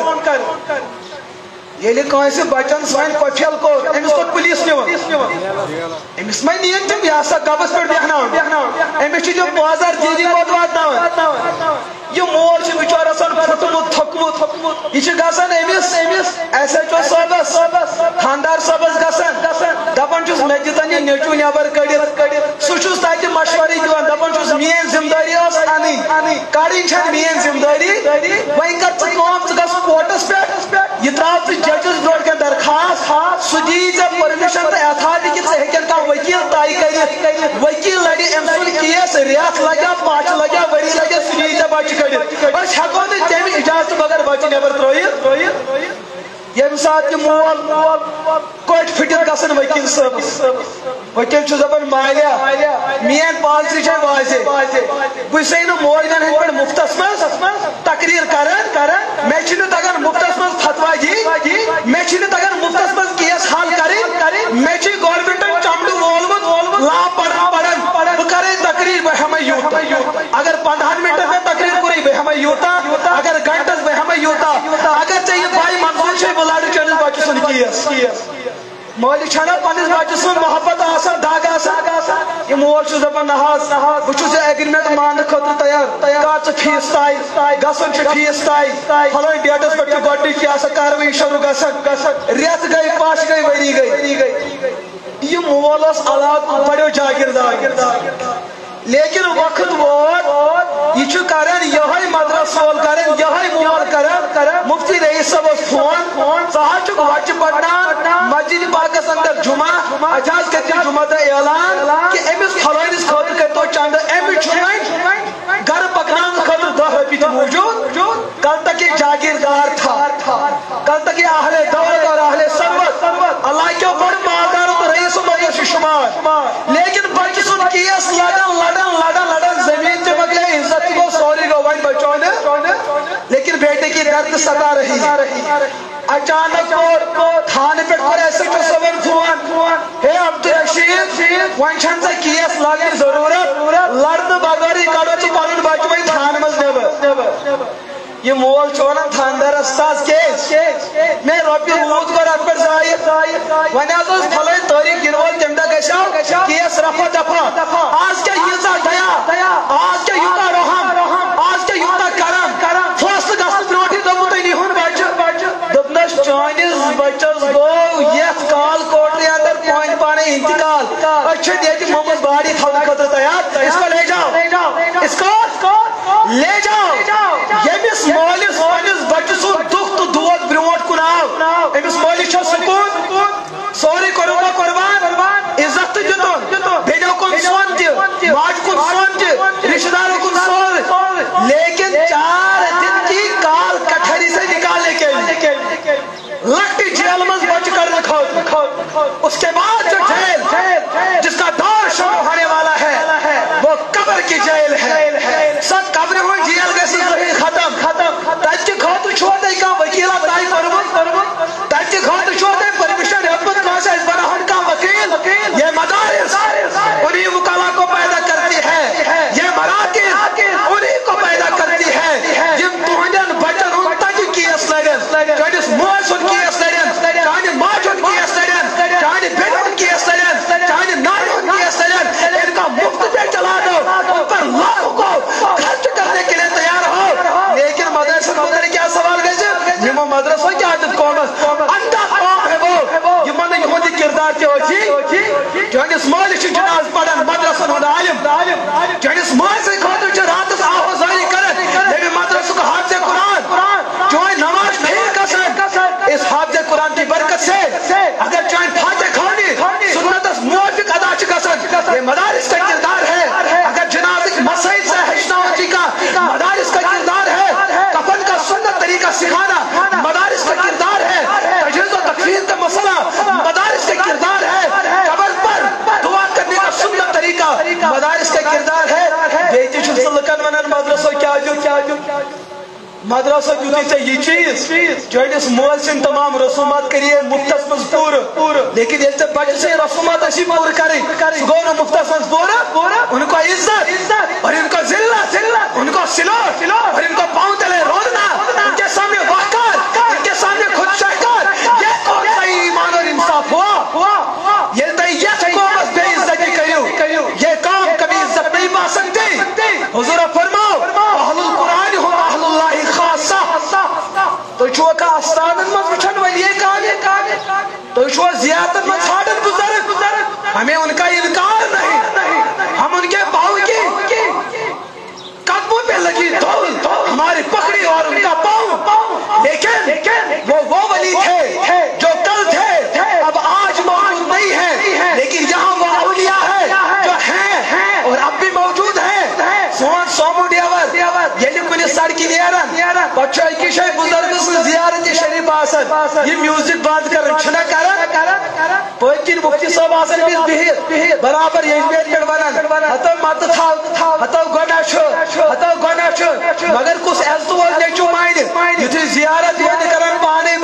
یلی کانسی بچن سوائن کوٹھیل کو امس کو پولیس نیون امس میں نین تم یہ سا قبض پر بیہناون امس چھ جو بازار دیدی کوت واتناون. یہ مول چھ بیچارہ سن پھٹمت تھکمت یہ چھ گژھان امس ایس ایچ او صاحبس خاندار صاحبس گژھان دپان چھس مے دِتن یہ نیچو نیبر کڑِتھ سہ چھس تتہ مشورٕ دِوان دپان چھس میٲنۍ ذمہ دٲری ٲس اَنٕنۍ کڑٕنۍ چھنہٕ میٲنۍ ذمہ دٲری. وۄنۍ کر ژٕ کٲم ژٕ گژھ کورٹس پٮ۪ٹھ یہ تراو ژٕ ججس برونٛٹھ کٮ۪ن درخاست سُہ دِیی ژےٚ پٔرمِشن تہٕ ایتھارٹی کہ ژٕ ہیٚکن کانٛہہ وکیل طے کٔرِتھ. وکیل لڑِ أمۍ سُنٛد کیس رٮ۪تھ لگیا پاچھ لگیا ؤری لگیا سُہ دِیی ژےٚ بچہِ کٔڑِتھ. أسۍ ہٮ۪کو نہٕ تمہِ اجازتہٕ بغٲر بچہِ نٮ۪بر ترٲیِتھ. ییٚمہِ ساتہٕ تہِ مول کوٚٹھۍ پھٕٹِتھ گژھن وکیل صٲبس وکیل چھُ دپان مالیا میٲنۍ پالسی چھےٚ واضح بہٕ چھسے نہٕ مولوین ہٕنٛدۍ پٲٹھۍ مُفتس منٛز تقریر کران. مےٚ چھُنہٕ تگان مُفتس منٛز فتوا دِنۍ. مےٚ چھُنہٕ تگان مُفتس منٛز کیس حل کرٕنۍ. مےٚ چھُ گورمنٹن چمڈٕ وولمُت لا پران بہٕ کرے تقریر بہٕ ہٮ۪مے یوٗتاہ. اگر 15 منٹن میں تقریر کوٚرُے بہٕ ہٮ۪مے یوٗتاہ. اگر گنٹس بہٕ ہٮ۪مے یوٗتاہ. اگر ژےٚ یہِ پاے منظوٗر چھے بہٕ لڑٕ چٲنِس بچہٕ سُنٛد کیس. مٲلِک چھنا پننس بچہ سُنٛد محبت آسان دگ آسان. یہ مول چھُس دپان نہ حظ بہٕ چھُس یہِ ایگریمنٹ ماننہٕ خٲطرٕ تیار. کر ژٕ فیٖس طے گژھُن چھُ فیٖس طے فلٲنۍ ڈیٹس پٮ۪ٹھ چھُ گۄڈنِچ یہ سا کاروٲیی شروع گژھان. رٮ۪تھ گٔے پش گٔے ؤری گٔے. یہ مول اوس علاقُک بڑیو جاگیردار لیکن وقت ووت یہ چھُ کران یہے مدرس وول کران یہے مول کران. مفتی رئیس صاحب فون ژٕ حظ چھُکھ وچہِ پرناوان مسجد پاکس اندر جمعہ اجاز کٔرِو جمعہ دۄہ اعلان کہ أمِس فلٲنِس خٲطرٕ کٔرۍتو چندٕ. أمِس چھُ وۄنۍ گرٕ پکناونہٕ خٲطرٕ 10 رۄپیہِ تہِ موٗجوٗد. کل تک یہ جاگیردار تھا کل تک یہ اہل دولت اور اہل ثروت اللہ کے بڑ مالدار تو رئیس مجلس شمار. لیکن بچہ سن کیس لڑن زمین سے مکلے عزت کو سوری گو وائن بچوں نے لیکن بیٹے کی درد ستا رہی. اچانک تھانے پہ ایسے جو سبن فون ہے عبدالرشید وائن چھن سے کیس لگنے ضرورت لڑن بغیر کڑو چی پرن بچ وائن تھانے مز نیبر. یہ مول چھوڑا تھاندار استاز کیس میں روپی ووت کو رات پر زائد ونی آز اس پھلائی تاریخ گنوال تمدہ گشاو کیس رفا دفا آج کیا یزا دیا آج کیا یوتا رحم آج کیا یوتا کرم فاصل گست بروٹی دموٹی نیہون بچ دبنش چانیز بچز گو یہ کال کوٹری اندر پوائنٹ پانے انتقال اچھے دیتی محمد باری تھانے خطر تیار. اس کو لے جاؤ اس کو لے جاؤ. یمس مالس پنس بچہ سن دکھ تو دود برونٹ کن آو امس مالس سکون سوری کرو قربان عزت تو دتن بیڈو کن سون تہ ماج کن سون تہ رشتہ داروں کن سون. لیکن 4 دن کی کال کٹھری سے نکالنے کے لیے لکٹی جیل مز بچ کرنے کھوت. اس کے بعد جو جیل جس کا دور شروع ہونے والا ہے وہ قبر کی جیل ہے. سب قبر ہوئی جیل گیسی ظہیر ختم تجھے خاطر چھوڑے کا وکیلہ تائی فرمت تجھے خاطر چھوڑے پرمیشن حکمت کہاں سے اس براہن کا وکیل. یہ مدارس انہی وکالہ کو پیدا کرتی ہے. یہ مراکز انہی کو پیدا کرتی ہے مدرسہ دیتے یہ چیز چٲنِس مول سٕنٛدۍ تمام رسومات کریے مفتس مز پورٕ لیکن ییٚلہِ ژےٚ بچہِ سٕنٛدۍ رسومات ٲسی پوٗرٕ کرٕنۍ سُہ گوٚو نہٕ مفتس مز پورٕ ان کو عزت اور ان کو ذلت ان کو سلوٹ اور ان کو پاؤں تلے رونا ان کے سامنے وقار ان کے سامنے خود شہکار یہ کون سا ایمان اور انصاف ہوا یہ تو یتھ قومس بے عزتی کریو یہ قوم کبھی عزت نہیں پا سکتی حضور فرماؤ اہل القرآن ہم اہل اللہ خاصہ تو چھو کا آستانن مز وچھن ولی کامہِ تو چھو زیارتن مز ژھانڈن بزرگ ہمیں ان کا انکار نہیں ہم ان کے پاؤں کی قدموں پہ لگی دھول ہماری پکڑی اور ان کا پاؤں لیکن وہ ولی تھے جو کل تھے اب آج موجود نہیں ہے لیکن یہاں وہ اولیاء ہے جو ہیں اور اب بھی موجود ہیں سون سومو ڈیور یلی کنی سڑکی نیرن بچو ایکی شای بزرگ سے زیارت شریف آسن یہ میوزک بند کرن چھنا کرن پوکین مفتی صاحب آسن بیس بہت برابر یہ بیت پر ونن ہتو مت تھاو ہتو گونا چھو مگر کس عزت وول نیچو مائن یتھے زیارت ون کرن پانے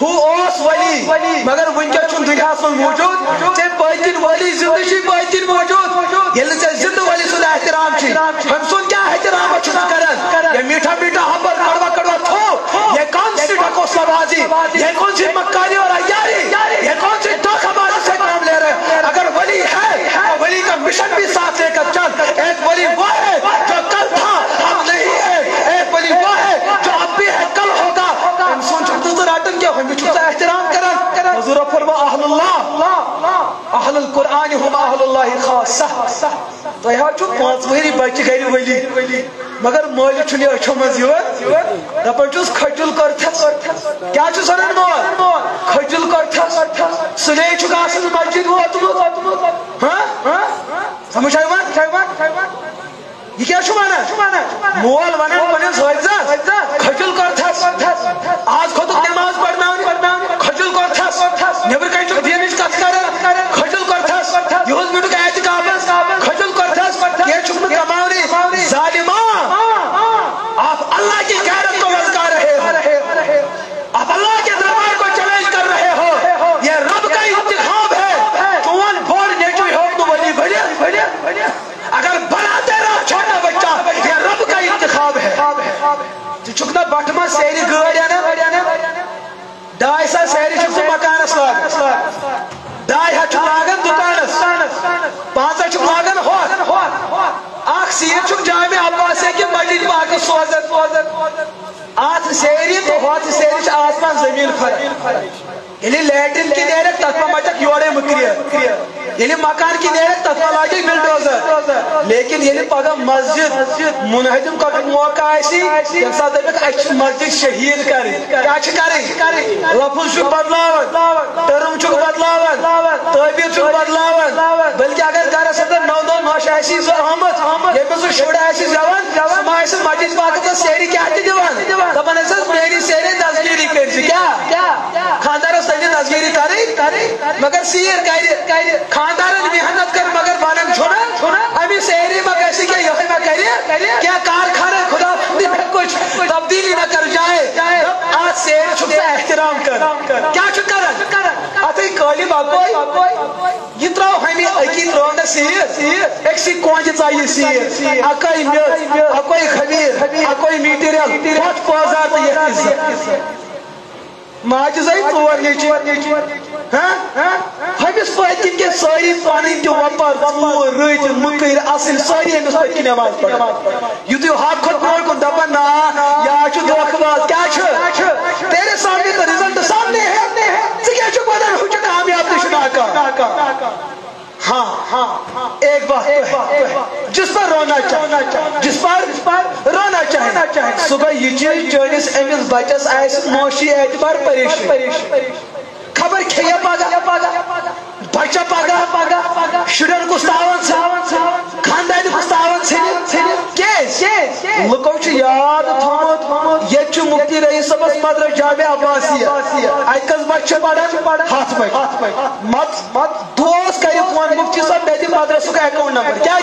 ہو اوس ولی مگر ونکے چھن دنیاس من موجود تے پوکین ولی زندگی پوکین موجود یل تے زندہ ولی سن احترام چھ ہم سن کیا احترام چھن کرن یہ میٹھا میٹھا ہمبر کڑوا تھو یہ کون سی ڈھکوسلا بازی یہ کون سی مکاری اور عیاری یہ کون سی دھوکہ بازی سے کام لے رہے اگر ولی ہے تو ولی کا مشن بھی ساتھ لے کر چل ایک ولی وہ ہے جو کل تھا اب نہیں ہے ایک ولی وہ ہے جو اب بھی ہے کل ہوگا انسان چھوٹے سے راٹن کیا ہمیں چھوٹا احترام کرن حضور فرما اہل اللہ اہل القرآن ہم اہل اللہ خاصہ تو یہاں چھو پانچ وہری بچ گئی ولی مگر مولی چھنی اچھو مزیور دپن چھوس کھجل کرتھس کیا چھو سنن مول کھجل کرتھس سلے چھو گاسن مسجد ووتمت سمجھ آئیوان یہ کیا چھو مانا مول ونن پنن زوجزس کھجل کرتھس آج خودک نماز پڑھنا کھجل کرتھس نبر کئی چھو دینش کت کرن کھجل کرتھس یہوز میٹو کا اعتقابس کھجل کرتھس یہ چھو کماؤنی ظالمان آپ اللہ کی غیرت کو وزگا رہے ہو آپ اللہ کے دربار کو چیلنج کر رہے ہو یہ رب کا انتخاب ہے چون بول نیچو ہو تو ولی بھڑیا اگر بڑا تیرا چھوٹا بچہ یہ رب کا انتخاب ہے تو چکنا بٹما سیری گوڑیا نا ڈائی سا سیری چکو مکانس لاغن ڈائی ہا چکو لاغن دکانس پانچا چکو لاغن ہو آخ سیر چک جامع عباسے کی مجید باقی سوزت آت سیری تو ہوت سیری چھ آسمان زمین فرق یعنی لیٹرین کی دیرک تطمہ مچک یوڑے مکریہ یعنی مکان کی دیرک تطمہ لاجک بلڈوزر لیکن یعنی پاگا مسجد منہدم کا موقع ایسی جب ساتھ دیکھ اچھ مسجد شہید کریں کیا چھ کریں لفظ چک بدلاون ٹرم چک بدلاون تعبیر چک بدلاون بلکہ اگر گھر صدر نو دو نوش ایسی زحمت یہ میں سے شوڑا ایسی زوان سما ایسی مسجد پاکتا سیری کیا تی دیوان دبن ایسا میری سیری دزگیری کرسی کیا خاندار سنجھ دزگیری کری مگر سیر کری خاندار محنت کر مگر بانن چھوڑا ابھی سیری میں کیسی کیا یہی میں کری کیا کارخانے خدا میں کچھ تبدیلی نہ کر جائے آج سیر چھکتا احترام کر کیا چھکر آتے کالی باقوئی یہ تراؤ ہمیں اکی تراؤ نا سیر ایک سی کونج چاہیے سیر اکائی میت اکائی خبیر اکائی میٹیریل بہت پوزار تو یہ عزت ماجزائی ژور نیچی ہمس پتکن کے ساری پانی تو وپار ژور رت مکر اصل ساری ہمس پتکن نماز پڑھ یتھ ہاتھ کھت برو کن دپان نا یا دھوکہ باز کیا تیرے سامنے تو رزلٹ سامنے ہے ژٕ کیا پتہ ہو کامیاب تہ ناکام ہاں ایک بات جس پر رونا چاہے صبح یہ چیز چانس امس بچس آس معاشی اعتبار پریشان خبر کھیے پگہ بچہ پگہ شرین کس تاون خاندان کس تاون لکو یاد تھومت یہ مفتی رئیس صبس مدرسہ جامع عباسیہ ات کس بچہ پڑھان ہاتھ بچ مت دوست کر فون مفتی صاحب میں دی مدرسہ کا اکاؤنٹ نمبر کیا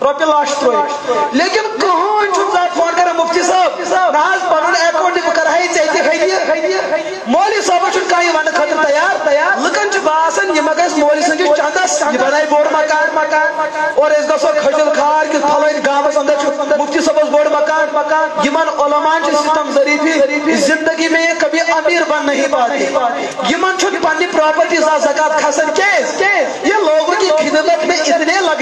رۄپیہِ لچھ ترٛٲوِتھ لیکن کٕہۭنۍ چھُنہٕ زانٛہہ فون کران مُفتی صٲب نہ حظ پنُن اکاؤنٹ بہٕ کرٕ ہاے ژےٚ تہِ ہدیہِ مولوی صٲبس چھُنہٕ کانٛہہ یہِ وننہٕ خٲطرٕ تیار لُکن چھُ باسان یہِ ما گژھِ مولوی سٕنٛدِس چندس یہِ بنایہِ بوٚڑ مکان اور أسۍ گژھو کھجل کھار کہِ فلٲنۍ گامس اندر چھُ مُفتی صٲبس بوٚڑ مکان یِمن علمان چھِ ستم ظریفی زندگی میں یہ کبھی امیر بن نہیں پاتے یمن چھُنہٕ پننہِ پراپرٹیز زکات کھسان کیٛازِ یہ لوگوں کی خدمت میں اتنے لگ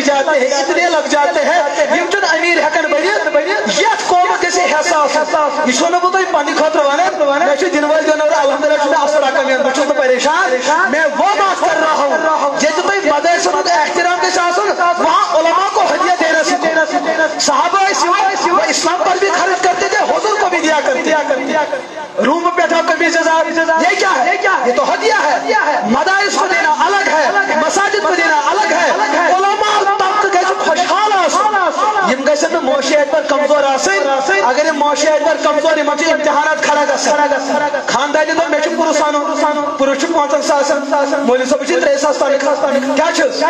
جاتے ہیں یم چھُنہٕ امیر ہیکان بنِتھ یتھ قومس گژھِ حساس یہ چھُو نہٕ بہٕ تۄہہِ پننہِ خٲطرٕ ونان مےٚ چھُ دِنہٕ وٲلۍ دِنہٕ الحمدللہ چھُ مےٚ اصل رقم یِوان بہٕ چھُس نہٕ پریشان میں وہ بات کر رہا ہوں ییٚتہِ تۄہہِ مدرسن ہُنٛد احترام گژھِ آسُن وہاں علماء کو ہدیہ دینا سیکھو صحابہ وہ اسلام پر بھی خرچ کرتے تھے حضور کو بھی دیا کرتے روم بیٹھا کبھی یہ کیا ہے یہ تو ہدیہ ہے مدارس کو دینا الگ ہے مساجد کو دینا الگ ہے علماء طبقہ گژھِ خوشحال آسُن یم گژھن نہٕ معاشیات پر کمزور آسٕنۍ اگر یم معاشیات پر کمزور یمن چھِ امتحانات کھڑا گژھان خاندانی دوٚپ مےٚ چھُ پُرُس اَنُن پُرُس چھُ 50,000 مولوی صٲبس چھِ 3,000 تنخواہ کیٛاہ چھُس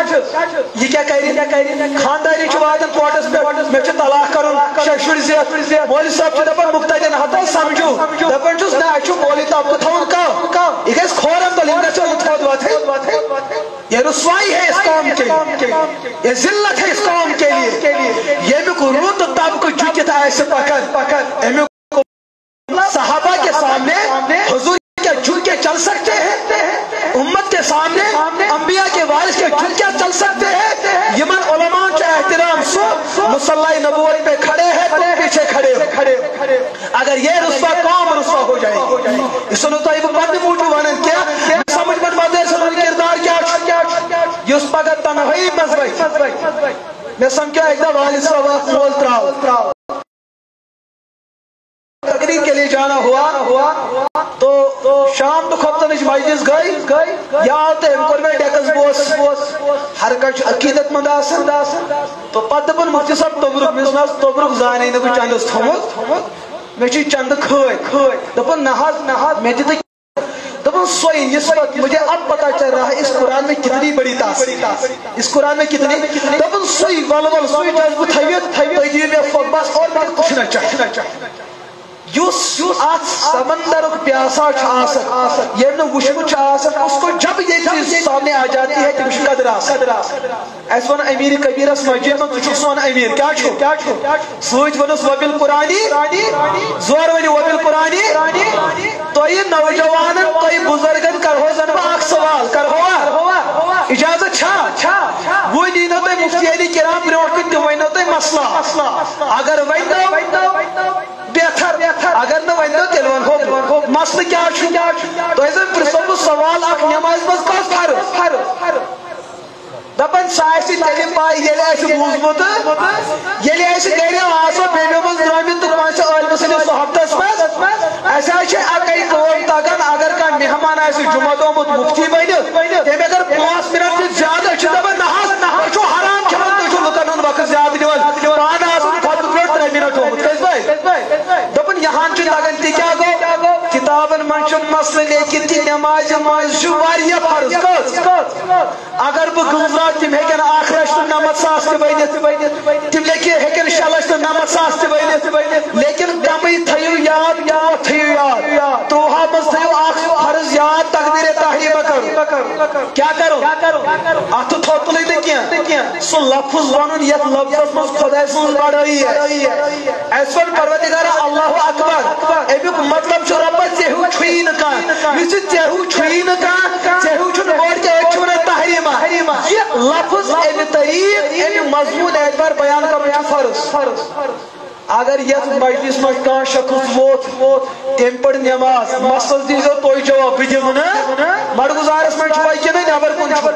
یہ کیٛاہ کرِ خاندانی چھُ واتان کوٹس پٮ۪ٹھ مےٚ چھُ طلاق کرُن 6 شُرۍ زیٹھ مولوی صٲب چھُ دپان مُقتدین ہتو سمجھو دپان چھُس نہ اَسہِ چھُ مولوی طبقہٕ تھاوُن کم یہ گژھِ کھورن تل یم گژھِ تھوٚد وۄتھٕنۍ یہ رسوائی ہے اس قوم کے لیے یہ ذلت ہے اس قوم کے لیے ییٚمیُک رُت طبقہٕ جُکِتھ آسہِ پکان امیُک صحابہ کے سامنے حضور کیا جھک کے چل سکتے ہیں امت کے سامنے انبیاء کے وارث کے جھک کے چل سکتے ہیں یمن علماء کے احترام سے مصلی نبوت پہ کھڑے ہیں تم پیچھے کھڑے اگر یہ رسوا قوم رسوا ہو جائے گی اس نے تو یہ بات موجود ونن کیا سمجھ من مدر سے کردار کیا یس پگہ تنہائی مزبئی میں سمجھا ایک دم والد صاحب کھول تراؤ تقریر کے لیے جانا ہوا تو شام تو خبتنش مجلس گئی یا آتے ہم کور میں ڈیکس بوس ہر کچھ عقیدت مند آسن تو پتہ دپن مفتی صاحب توبرک مس توبرک زانے نہ کوئی چندس تھومت میں چھ چند کھوئی دپن نہ میں دت دپن سوئی نسبت مجھے اب پتہ چل رہا ہے اس قرآن میں کتنی بڑی تاثیر اس قرآن میں کتنی دپن سوئی ولول سوئی جذب تھویت تھوی میں بس اور میں کچھ نہ چاہیے یُس اتھ سمندرُک پیاسا چھُ آسان ییٚلہِ نہٕ وٕچھمُت چھُ آسان اس کو جب یہ چیز سامنے آ جاتی ہے تٔمِس چھُ قدر آسان اَسہِ ووٚن امیر کبیرس مسجد منٛز ژٕ چھُکھ سون امیر کیٛاہ چھُ سۭتۍ ووٚنُس وبِل قرآنی زور ؤنِو وبِل قرآنی تۄہہِ نوجوانن تۄہہِ بُزرگن کرہو زن بہٕ اکھ سوال کرہوا اجازت چھا وۄنۍ یی نہٕ تۄہہِ مفتی علی کرام برونٛٹھ کُن تہِ ؤنۍنو تۄہہِ مسلہٕ اگر ؤنۍنو بہتر اگر نہ ونو تیل ونہو مسئلہ کیا تہ زن پرژھو بہ سوال اکھ نماز مز کس فرض دپن ساسی تیلہِ پاے ییٚلہِ اَسہِ بوٗزمُت ییٚلہِ اَسہِ گرِ آسو بیٚنیو منٛز درٛٲمٕتۍ تہٕ کٲنٛسہِ عٲلمہٕ سٕنٛدِس صحبتس منٛز اَسہِ حظ چھِ اَکٕے کٲم تگان اگر کانٛہہ مہمان آسہِ جُمعہ آمُت مُفتی بٔنِتھ تٔمۍ اگر 5 منٹ تہِ زیادٕ أسۍ چھِ دپان نہ حظ تُہۍ چھِو حرام کھٮ۪وان تُہۍ چھِو لُکن ہُنٛد وقت زیادٕ دِوان پانہٕ آسان خۄدٕ برونٛٹھ 3 منٹ آمُت کٔژِ بجہِ دپان یہان چھُ تگان تہِ کیٛاہ گوٚو کتابن منٛز چھُنہٕ مسلہٕ لیکن تہِ نمازِ منٛز چھُ واریاہ فرض کٔژ اگر بہٕ گُزران تِم ہیٚکن 1,09,000 تہِ بٔنِتھ تِم ہیٚکن 6,09,000 تہِ بٔنِتھ لیکن کمٕے تھٲیِو یاد تھٲیِو یاد 30 منٛز تھٲیِو اکھ فرض یاد تقدیٖرِ تحریٖمہ کرو کیٛاہ کرو اتھ تھوٚد تُلٕے نہٕ کینٛہہ سُہ لفظ ونُن یتھ لفظس منٛز خۄداے سٕنٛز بڑٲیی اَسہِ ووٚن پروردگارا اللہ اکبر امیُک مطلب چھُ رۄبس ژےٚ ہیوٗ چھُیی نہٕ کانٛہہ یُس یہِ ژےٚ ہیوٗ چھُیی نہٕ کانٛہہ ژےٚ ہیوٗ چھُنہٕ گۄڈٕ کیٛاہ أسۍ چھِ ونان تحریٖمہ یہ لفظ امہِ طریٖق امہِ مضموٗن اعتبار بیان کرُن چھُ فرض اگر یتھ مجلس منٛز کانٛہہ شخص ووت تٔمۍ پٔر نماز مسلس دیٖزیو تُہۍ جواب بہٕ دِمہٕ نہٕ مڈگُزارس منٛز چھُوا کِنہٕ نٮ۪بر کُن چھُ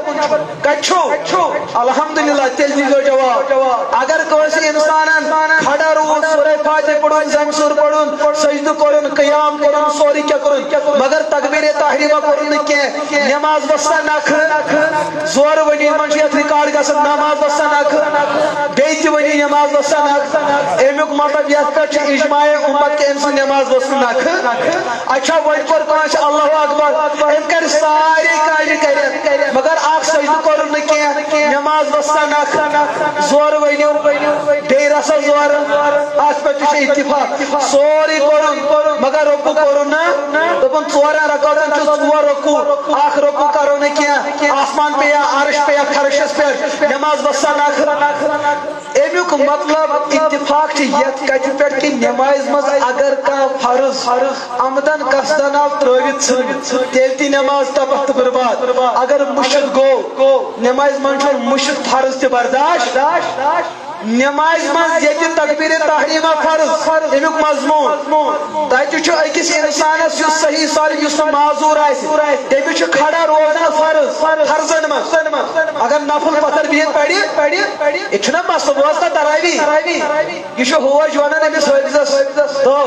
کتہِ چھُ الحمدللہ تیٚلہِ دیٖزیو جواب اگر کٲنٛسہِ انسانن کھڑا روٗد سورہ فاتح پڑھن زم سور پڑھن سجدہ کرن قیام کرن سوری کیا کرن مگر تکبیر تحریمہ کرن کی نماز وسا نکھ زور ونی من یت ریکارڈ گژھن نماز وسا نکھ بیت ونی نماز وسا نکھ امیک مطلب یت پہ اجماع امت کے انسان نماز وسا نکھ اچھا وۄنۍ کور کانٛسہِ اللہ اکبر ام کر ساری کاج کر مگر اکھ سجدہ کرن کی نماز وسا نکھ زور ونیو بیٚیہِ رسا زور ات پہ اتفاق سوری کرن مگر رکوع کرن دپن ژورن رکعتن چھ ژور رکوع اکھ رکوع کرو نہ کینٛہہ آسمان پیا عرش پیا فرشس پہ نماز وسا نکھ امیک مطلب اتفاق یت کتھ پہ کہ نماز مز اگر کانٛہہ فرض عمدن قصدن آو ترٲوِتھ تیٚلہِ تہِ نماز تباہ تہٕ برباد اگر مشت گو نماز من چھُ مشت فرض تہِ برداشت نماز مز ییٚتہِ تکبیر تحریمہ فرض امیک مضمون تتہِ چھُ أکِس انسانس یُس صحیح سالم یُس نہٕ معذور آسہِ تٔمِس چھُ کھڑا روزان فرضن منٛز اگر نفل پتھر بِہِتھ پرِ یہِ چھُنہ مسلہٕ بوز نہ تراوی یہِ چھُ ہوج ونان أمِس حٲفظس تو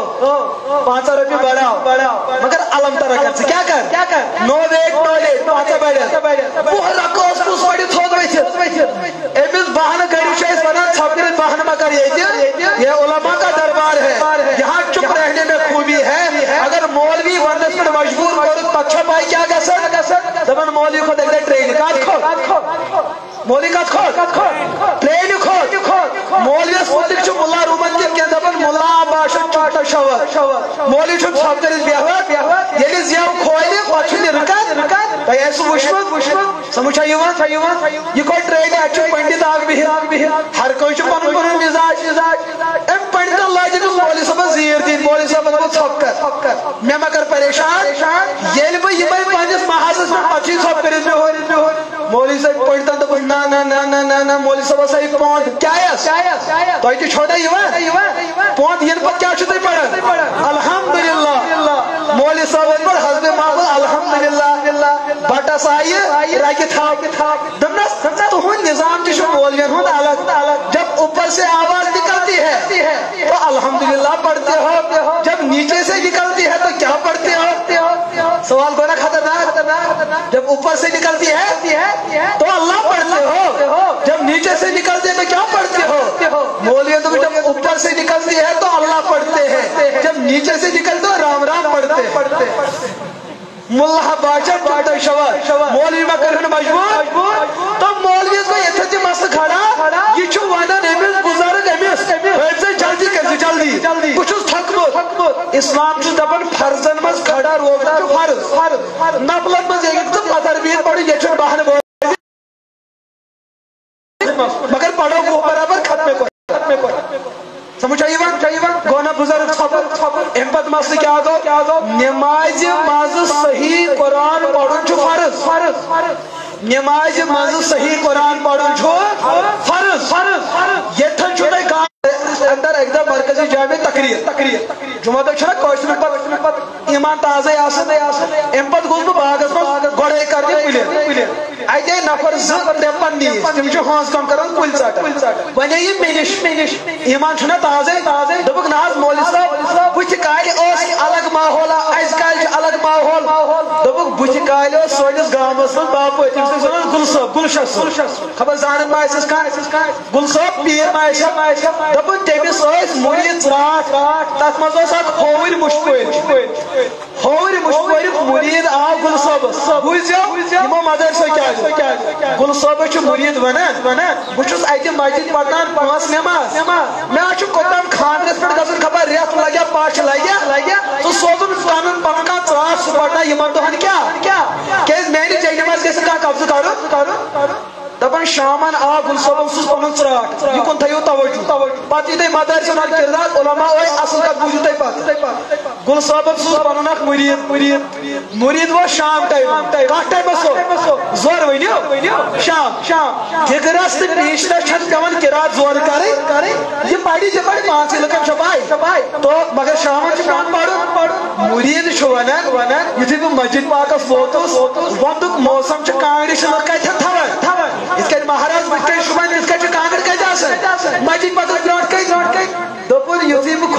5 رۄپیہِ بڑاو مگر علم ترا کر ژٕ کیٛاہ کر نو ویٹ نو لیٹ 5 بڑٮ۪س 10 رکعت کُس پڑِ تھوٚد ؤتھِتھ أمِس بہانہٕ کٔرِو چھِ أسۍ ونان ژھۄپہٕ بہانہٕ ما کر یہ علماء کا دربار ہے یہاں چپ رہنے میں خوبی ہے اگر مولوی ونس پر مجبور کرو پچھا پائی کیا گژھن دپان مولوی کھوت ایک ٹرین کت کھوت مولوی کت کھوت ٹرین کھوت مولویس متعلق چھ ملا رومن کی دپان ملا باشن چوٹا شور مولوی چھ ژھۄپ کٔرِتھ بیہوان ییٚلہِ زیو کھولہِ پتہٕ چھُ رکت تۄہہِ آسِوٕ وٕچھمُت سمجھا یِوان یہِ کھوٚت ٹرینہِ اَتہِ چھُ پنڈت اکھ بِہِتھ ہر کٲنٛسہِ چھُ پنُن پنُن مزاج ام پنڈتن لاجہِ مولوی صٲبس زیٖر دِنۍ مولوی صٲبن دوٚپ ژھۄپ کر مےٚ ما کر پریشان ییٚلہِ بہٕ یِمے پننِس محازس پٮ۪ٹھ پتہٕ چھُے ژھۄپ کٔرِتھ بِہُن مولوی صٲب پنڈتن دوٚپُن نہ مولوی صٲبس آیہِ پونٛد کیٛاہ تۄہہِ تہِ چھو نہ یِوان پونٛد یِنہٕ پتہٕ کیٛاہ چھُو تُہۍ پران الحمدللہ مولوی صٲبن پٮ۪ٹھ حسبِ معقول الحمدللہ بٹس آیہِ رگہِ تھاپ دوٚپنس تُہُنٛد نظام تہِ چھُ مولوین ہُنٛد الگ جب اوپر سے آواز نکلتی ہے تو الحمدللہ پڑھتے ہو جب نیچے سے نکلتی ہے تو کیا پڑھتے ہو سوال کو نا خطرناک جب اوپر سے نکلتی ہے تو اللہ پڑھتے ہو جب نیچے سے نکلتی ہے تو کیا پڑھتے ہو مولوی تو جب اوپر سے نکلتی ہے تو اللہ پڑھتے ہیں جب نیچے سے نکلتے ہو رام رام پڑھتے ملا باشد چوٹا شور مولوی ما کرن مجبور تو مولوی کو یتھ مسئلہ کھڑا یہ چھو ونان امس بزرگ امس جلدی کر جلدی بہ چھس تھکمت اسلام چھ دپان فرضن مز کھڑا روزان فرض نفلن مز ایک تو پتھر بہت پڑھ یہ چھ بہن مگر پڑھو وہ برابر ختم کو سمجھ آئی گونا بزرگ ام پت مسئلہ کیا گو نماز مز صحیح قرآن پڑھن چھو فرض نماز مز صحیح قرآن پڑھن چھو فرض یتھن چھو تہ کام اندر ایک دم مرکزی جامع تقریر جمعہ تک چھنا کوشن پت ایمان تازہ آسن ام پت گوس بہ باغس مز گوڑے کرنی پلے ایتے نفر زٕ پن نیس تم چھ ہانس کم کران کل ژٹان ونے یہ مینش ایمان چھنا تازہ دبک ناز مولوی صاحب بُتھِ کالہِ اوس الگ ماحول از کال چھ الگ ماحول دبک بُتھِ کالہِ اوس سٲنِس گامس مز باپ تٔمِس ٲسۍ ونان گلشس خبر زانن ما آسٮ۪س کانٛہہ گل صٲب پیٖر ما آسٮ۪س دپن تٔمِس ٲسۍ مُرید ژرٛاٹھ تتھ منٛز اوس اکھ ہووٕرۍ مُشپٲرِتھ مُرید آو گل صٲبس بوٗزِو یِمو مدرسو کیٛاہ گل صٲبس چھُ مُرید ونان بہٕ چھُس اتہِ مسجد پرنان 5 نماز مےٚ چھُ کوٚتام خاندرس پٮ۪ٹھ گژھُن خبر رٮ۪تھ لگیا پش لگیا ژٕ سوزُن پنُن کانٛہہ ژرٛاٹھ سُہ پرناو یِمن دۄہن کیٛاہ کیٛازِ میانہِ جیٚنہِ منٛز گژھِ کانٛہہ قبضہٕ کرُن دپان شامن آو گل صٲبن سوز پنُن ژرٛاٹھ یہِ کُن تھٲیِو توجہ پتہٕ یہِ تۄہہِ مدرسن ہُنٛد کردار علما ٲے اصل کتھ بوٗزِو تُہۍ پتہٕ گل صٲبن سوز پنُن اکھ مُرید ووت شام ٹایم کتھ ٹایمس زور ؤنِو شام ٹھیکرس تہٕ پیشنس چھنہٕ پیوان قرات زور کرٕنۍ یہِ پرِ ژےٚ پرِ 5 لُکن چھِ پاے تو مگر شامن چھُ پیوان پرُن مُرید چھُ ونان یُتھُے بہٕ مسجد پاکس ووتُس وندُک موسم چھُ کانٛگرِ چھِ لُکھ کتٮ۪ن تھاوان اس کے مہاراج بچ کے شبان اس کے کانگر کے جاسن مسجد پتہ برونٹ کے دپن یُتھُے بہٕ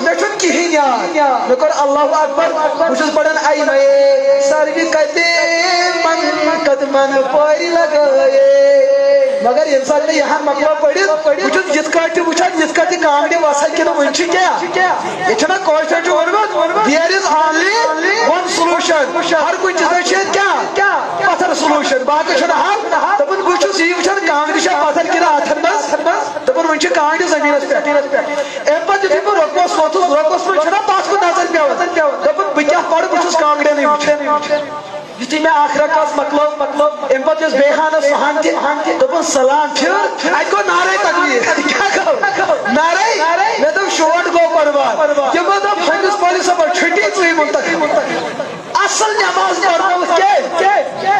میں چھن کہین یاد میں کر اللہ اکبر بچس پڑھن آئی میں ساروی کتے من قدمن پوری لگائے مگر انسان نے یہاں مقبہ پڑھی بچس جس کاٹی وچھان جس کاٹی کانگڑی واسل کی ونچی کیا یہ چھنا کوشن جو ونمت there is only one solution ہر کوئی چیزیں چیز کیا پتھر solution باقی چھنا ہم تبن بچس یہ وچھان کانگڑی شاہ پتھر کی راتھن بس تبن ونچی کانگڑی زمین اس پہ ایم پت جتی پر رکوس واتوس رکوس میں چھنا پاس کو نظر پیاو تبن بکیا پڑھ بچس کانگڑی نہیں وچھے جتی میں آخرہ کاس مطلب ام پت اس بیخانہ سہان تھی دبن سلام پھر آج کو نعرہ تکبیر کیا کہو نعرہ میں تو شوٹ گو پروار یہ بات اب فنگس پولیس پر چھٹی چوئی منتقل اصل نماز پڑھنا کے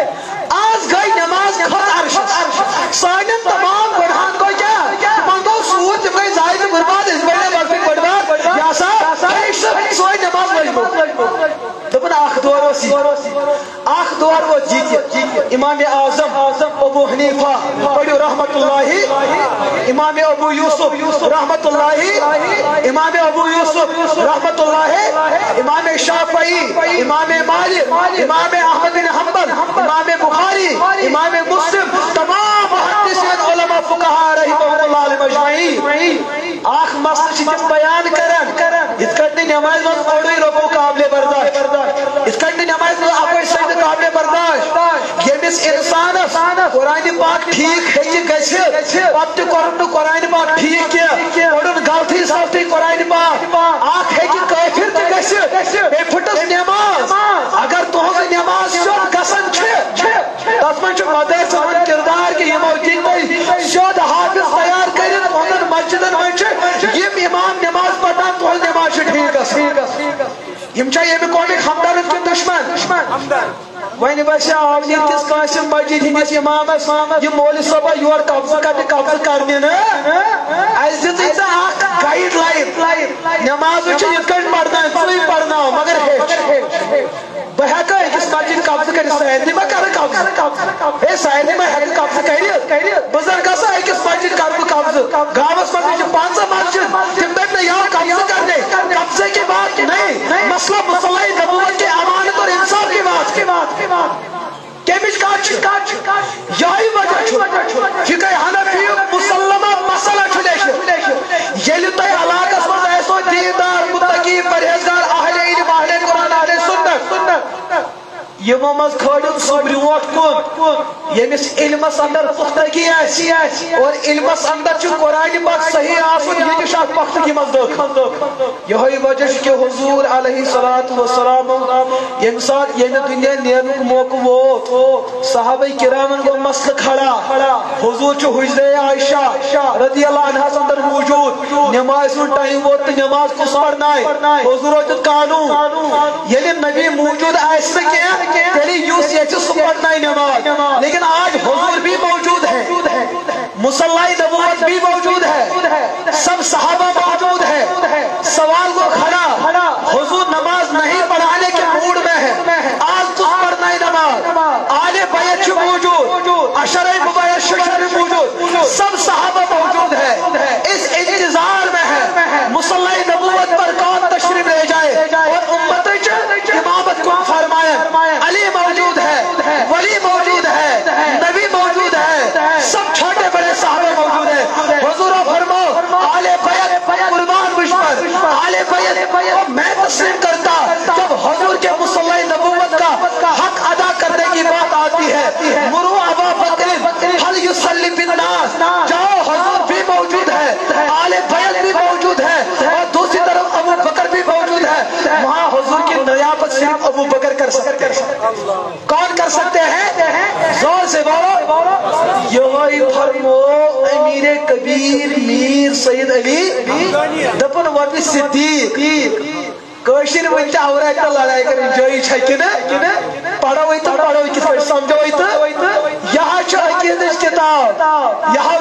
آج گئی نماز خود عرش سانن تمام گناہان کو کیا منگو سوت جب گئی زائد برباد اس بڑے وقت بڑھوار یا سا سوئی نماز مجموع دبن آخ دور وسی آخ دور وہ جیتی امام اعظم ابو حنیفہ پڑھو رحمت اللہ امام ابو یوسف رحمت اللہ امام ابو یوسف رحمت اللہ امام شافعی امام مالک امام احمد بن حنبل امام بخاری امام مسلم تمام محدثین علماء فقہاء رحمۃ اللہ علیہ مجمعین آخ مسئلہ چیز بیان کرن اس کرنے نماز میں پڑھوئی رکو قابل برداشت اس کرنے نماز میں آپ سجدہ قابل برداشت یمس انسان قرآن پاک ٹھیک ہے کہ گھسے پتہ کرن قرآن پاک ٹھیک ہے پڑھن غلطی سلطی قرآن پاک آخ ہے کہ کافر تہ گھسے بے پھٹس نماز اگر تہذ نماز سیود گسن تس من مدر سان کردار کہ یمو دن سیود حافظ تیار کرت پنن مسجدن من یم امام نماز پڑھان تہذ نماز ٹھیک یم چھ یمہ قومک ہمدرد کن دشمن وین بس آو کس قاسم مسجد ہندس امامس یہ مول صبح یور قبضہ کرنے اس دت گائیڈ لائن نماز یت پڑھنا ژے پڑھنا مگر بہ ہیکا أکس مسجد قبضہ کر سارے ما کر قبضہ ہے سارے ما ہیک قبضہ کر بزرگ گژھا أکس مسجد کر قبضہ گاوس مز 5 مسجد تم بیٹھ یا قبضہ کرنے قبضے کی بات نہیں مسئلہ مسئلہ نبوت کی امانت اور انصاف کی بات کیمش کاچ یہی وجہ فقہ حنفی مسلمہ مسئلہ چھلیش یلی تہ علاقس مز ایسو دیندار متقی پرہیزگار اہل علم اہل قرآن اہل سنت یمو مز کھڑن سہ برونٹ کن یمس علمس اندر پختگی آسی اور علمس اندر چھ قرآن پاک صحیح آسن یہ شاہ پختگی مز داخل یہی وجہ کہ حضور علیہ الصلوۃ والسلام یم سات یم دنیا نیرنک موقع ووت صحابہ کرامن کو مسئلہ کھڑا حضور چھ حجرہ عائشہ رضی اللہ عنہا اندر موجود نماز ٹائم ووت نماز کس پڑھنائے حضور وجد قانون یعنی نبی موجود ایسے کیا تیری یوس یہ چھ پڑھنا نماز لیکن آج حضور بھی موجود ہے مصلی نبوت بھی موجود ہے سب صحابہ موجود ہے سوال کو کھڑا حضور نماز نہیں پڑھانے کے موڈ میں ہے آج تو پڑھنا نماز آل بیت موجود عشرہ مبشرہ موجود سب صحابہ موجود ہے اس انتظار میں ہے مصلی نبوت پر کون تشریف لے جائے اور امت امامت کو فرمائے علی موجود ہے ولی موجود ہے نبی موجود ہے سب چھوٹے بڑے صحابہ موجود ہیں حضور فرماؤ آل بیت قربان مشمر آل بیت میں تسلیم کرتا جب حضور کے مصلی نبوت کا حق ادا کرنے کی بات آتی ہے مرو ابا بکر حل یصلی بالناس جاؤ حضور بھی موجود ہے آل بیت بھی موجود ہے اور دوسری طرف ابو بکر بھی موجود ہے وہاں حضور کی نیابت صرف ابو بکر کر سکتے ہیں کون کر سکتے ہیں زور سے بولو یہ فرمو امیر کبیر میر سید علی دپن وقت صدیق کشر ون عورت لڑائی کر جائی چھکن پڑھو تو پڑھو کس پہ سمجھو تو یہاں عقیدہ کتاب یہاں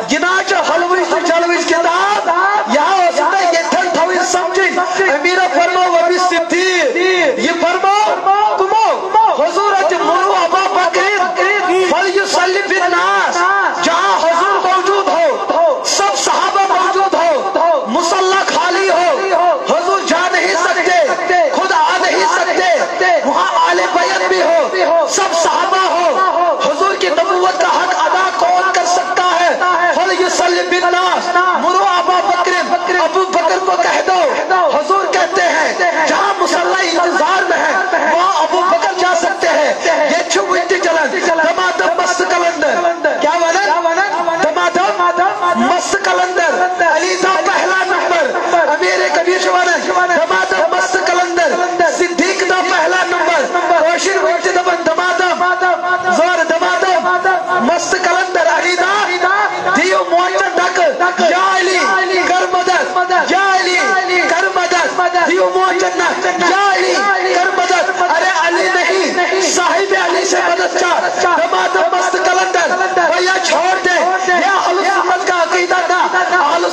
جناچ حلوچ تو جلوچ کتاب یہاں یتھن تھوی سمجھ امیر فرمو وبی صدیق یہ فرمو کمو حضورت مرو ابا بکر فلیصلی بالناس جہاں حضور موجود ہو سب صحابہ موجود ہو مصلی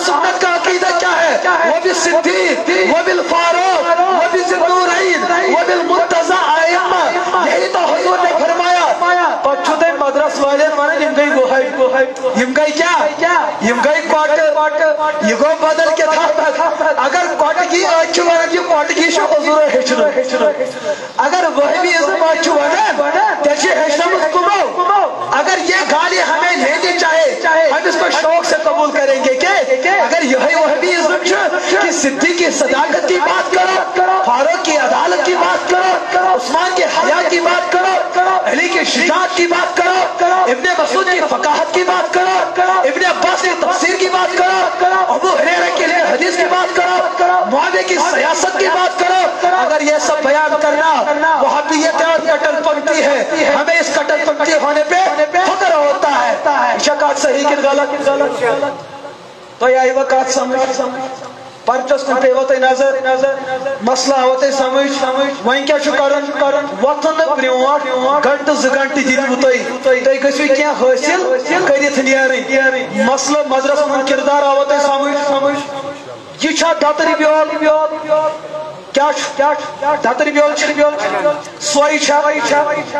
سنت کا عقیدہ کیا ہے؟ وبالصدیق وبالفاروق وبالنورین وبالمرتضی ائمہ. یہی تو حضور نے فرمایا. پچھتے مدرس والے ون یم گئی گوہائی یم گئی کیا یم گئی کوٹ یہ گو بدل کے تھا. اگر کوٹگی آج ون یہ کوٹگی حضور ہیچن. اگر وہابی ازم آج ون تیل ہیچنمت کمو. اگر یہ گالی ہمیں لینی چاہے ہم اس کو شوق سے قبول کریں گے کہ اگر یہی وہابی ازم کہ صدیق کی صداقت کی بات کرو, فاروق کی عدالت کی بات کرو, عثمان کے حیا کی بات کرو, علی کی شجاعت کی بات کرو, ابن مسعود کی فقاہت کی بات کرو, ابن عباس کی تفسیر کی بات کرو, ابو ہریرہ کے لیے حدیث کی بات کرو, معاویہ کی سیاست کی بات کرو. اگر یہ سب بیان کرنا وہابیت اور کٹر پنکتی ہے, ہمیں اس کٹر پنکتی ہونے پہ فکر ہوتا ہے. شکات صحیح کی غلط تو یہ وقت سمجھ پرچس کن پیو تھی نظر مسئلہ آو تھی سمجھ وہیں کیا کرن وقتن برونٹ گھنٹہ زٕ گھنٹہ دتو تھی گژھو کیا حاصل کرت نیرن. مسئلہ مدرس من کردار آو تھی سمجھ یہ چھا دتری بیول کیا دتری بیول سوئی چھا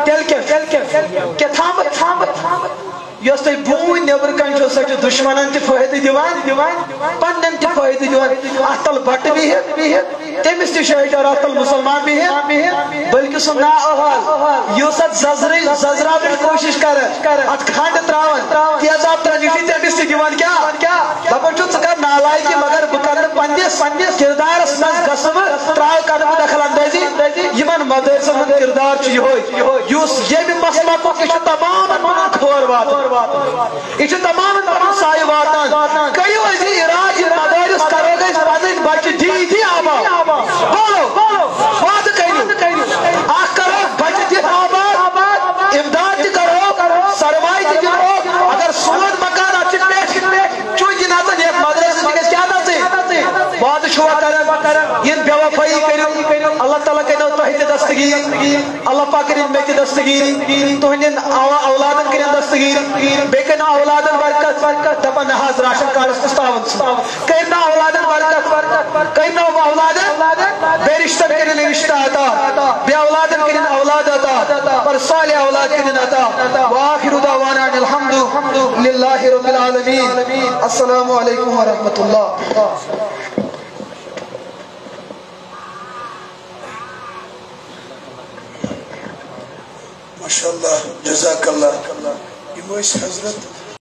تیل کیا تھامت یس تھی بون نبر کن سو دشمنن تہ فائدہ دیوان پنن تہ فائدہ دیوان. اتل بٹ بہت تمس تہ شہجار اتل مسلمان بہت بلکہ سہ نا احال یس ات ززراون کوشش کر ات کھنڈ تراون تیزاب ترجیح تمس تہ دیوان کیا دپان ژٕ کر نالائکی مگر بہ کر پنس کردارس مز گژھٕ بہ تراو کر بہ دخل اندازی. یمن مدرسن ہند کردار چھ یہوے یس یمہ مسلک یہ تمام کھور واتان یہ تمام سائے واتان. کریو اسی اراج مدارس کرو گے پنن بچہ دی آباد بولو وعدہ کرو اخ کرو بچہ دی آباد امداد تہ کرو سرمایہ تہ دو. اگر سون مکان اچھ پیش چون یہ نژن یہ مدرسہ گژھِ کیا نژٕنۍ وعدہ چھوا کران یہ بے وفائی کرو اللہ تعالیٰ کرو تہ تہ دستگیر اللہ پاک کرن مے تہ دستگیر تہندین اولادن کرن دستگیر بیٚیہِ کرنو اولادن برکت دپان نہ حظ راشن کارڈس کس تعاون کرنو اولادن برکت کرنو اولادن بے رشتہ کرن رشتہ عطا بے اولادن کرن اولاد عطا پر صالح اولاد کرن عطا. واخر دعوانا الحمد للہ رب العالمین. السلام علیکم ورحمۃ اللہ. ماشاءاللہ جزاک اللہ. یہ حضرت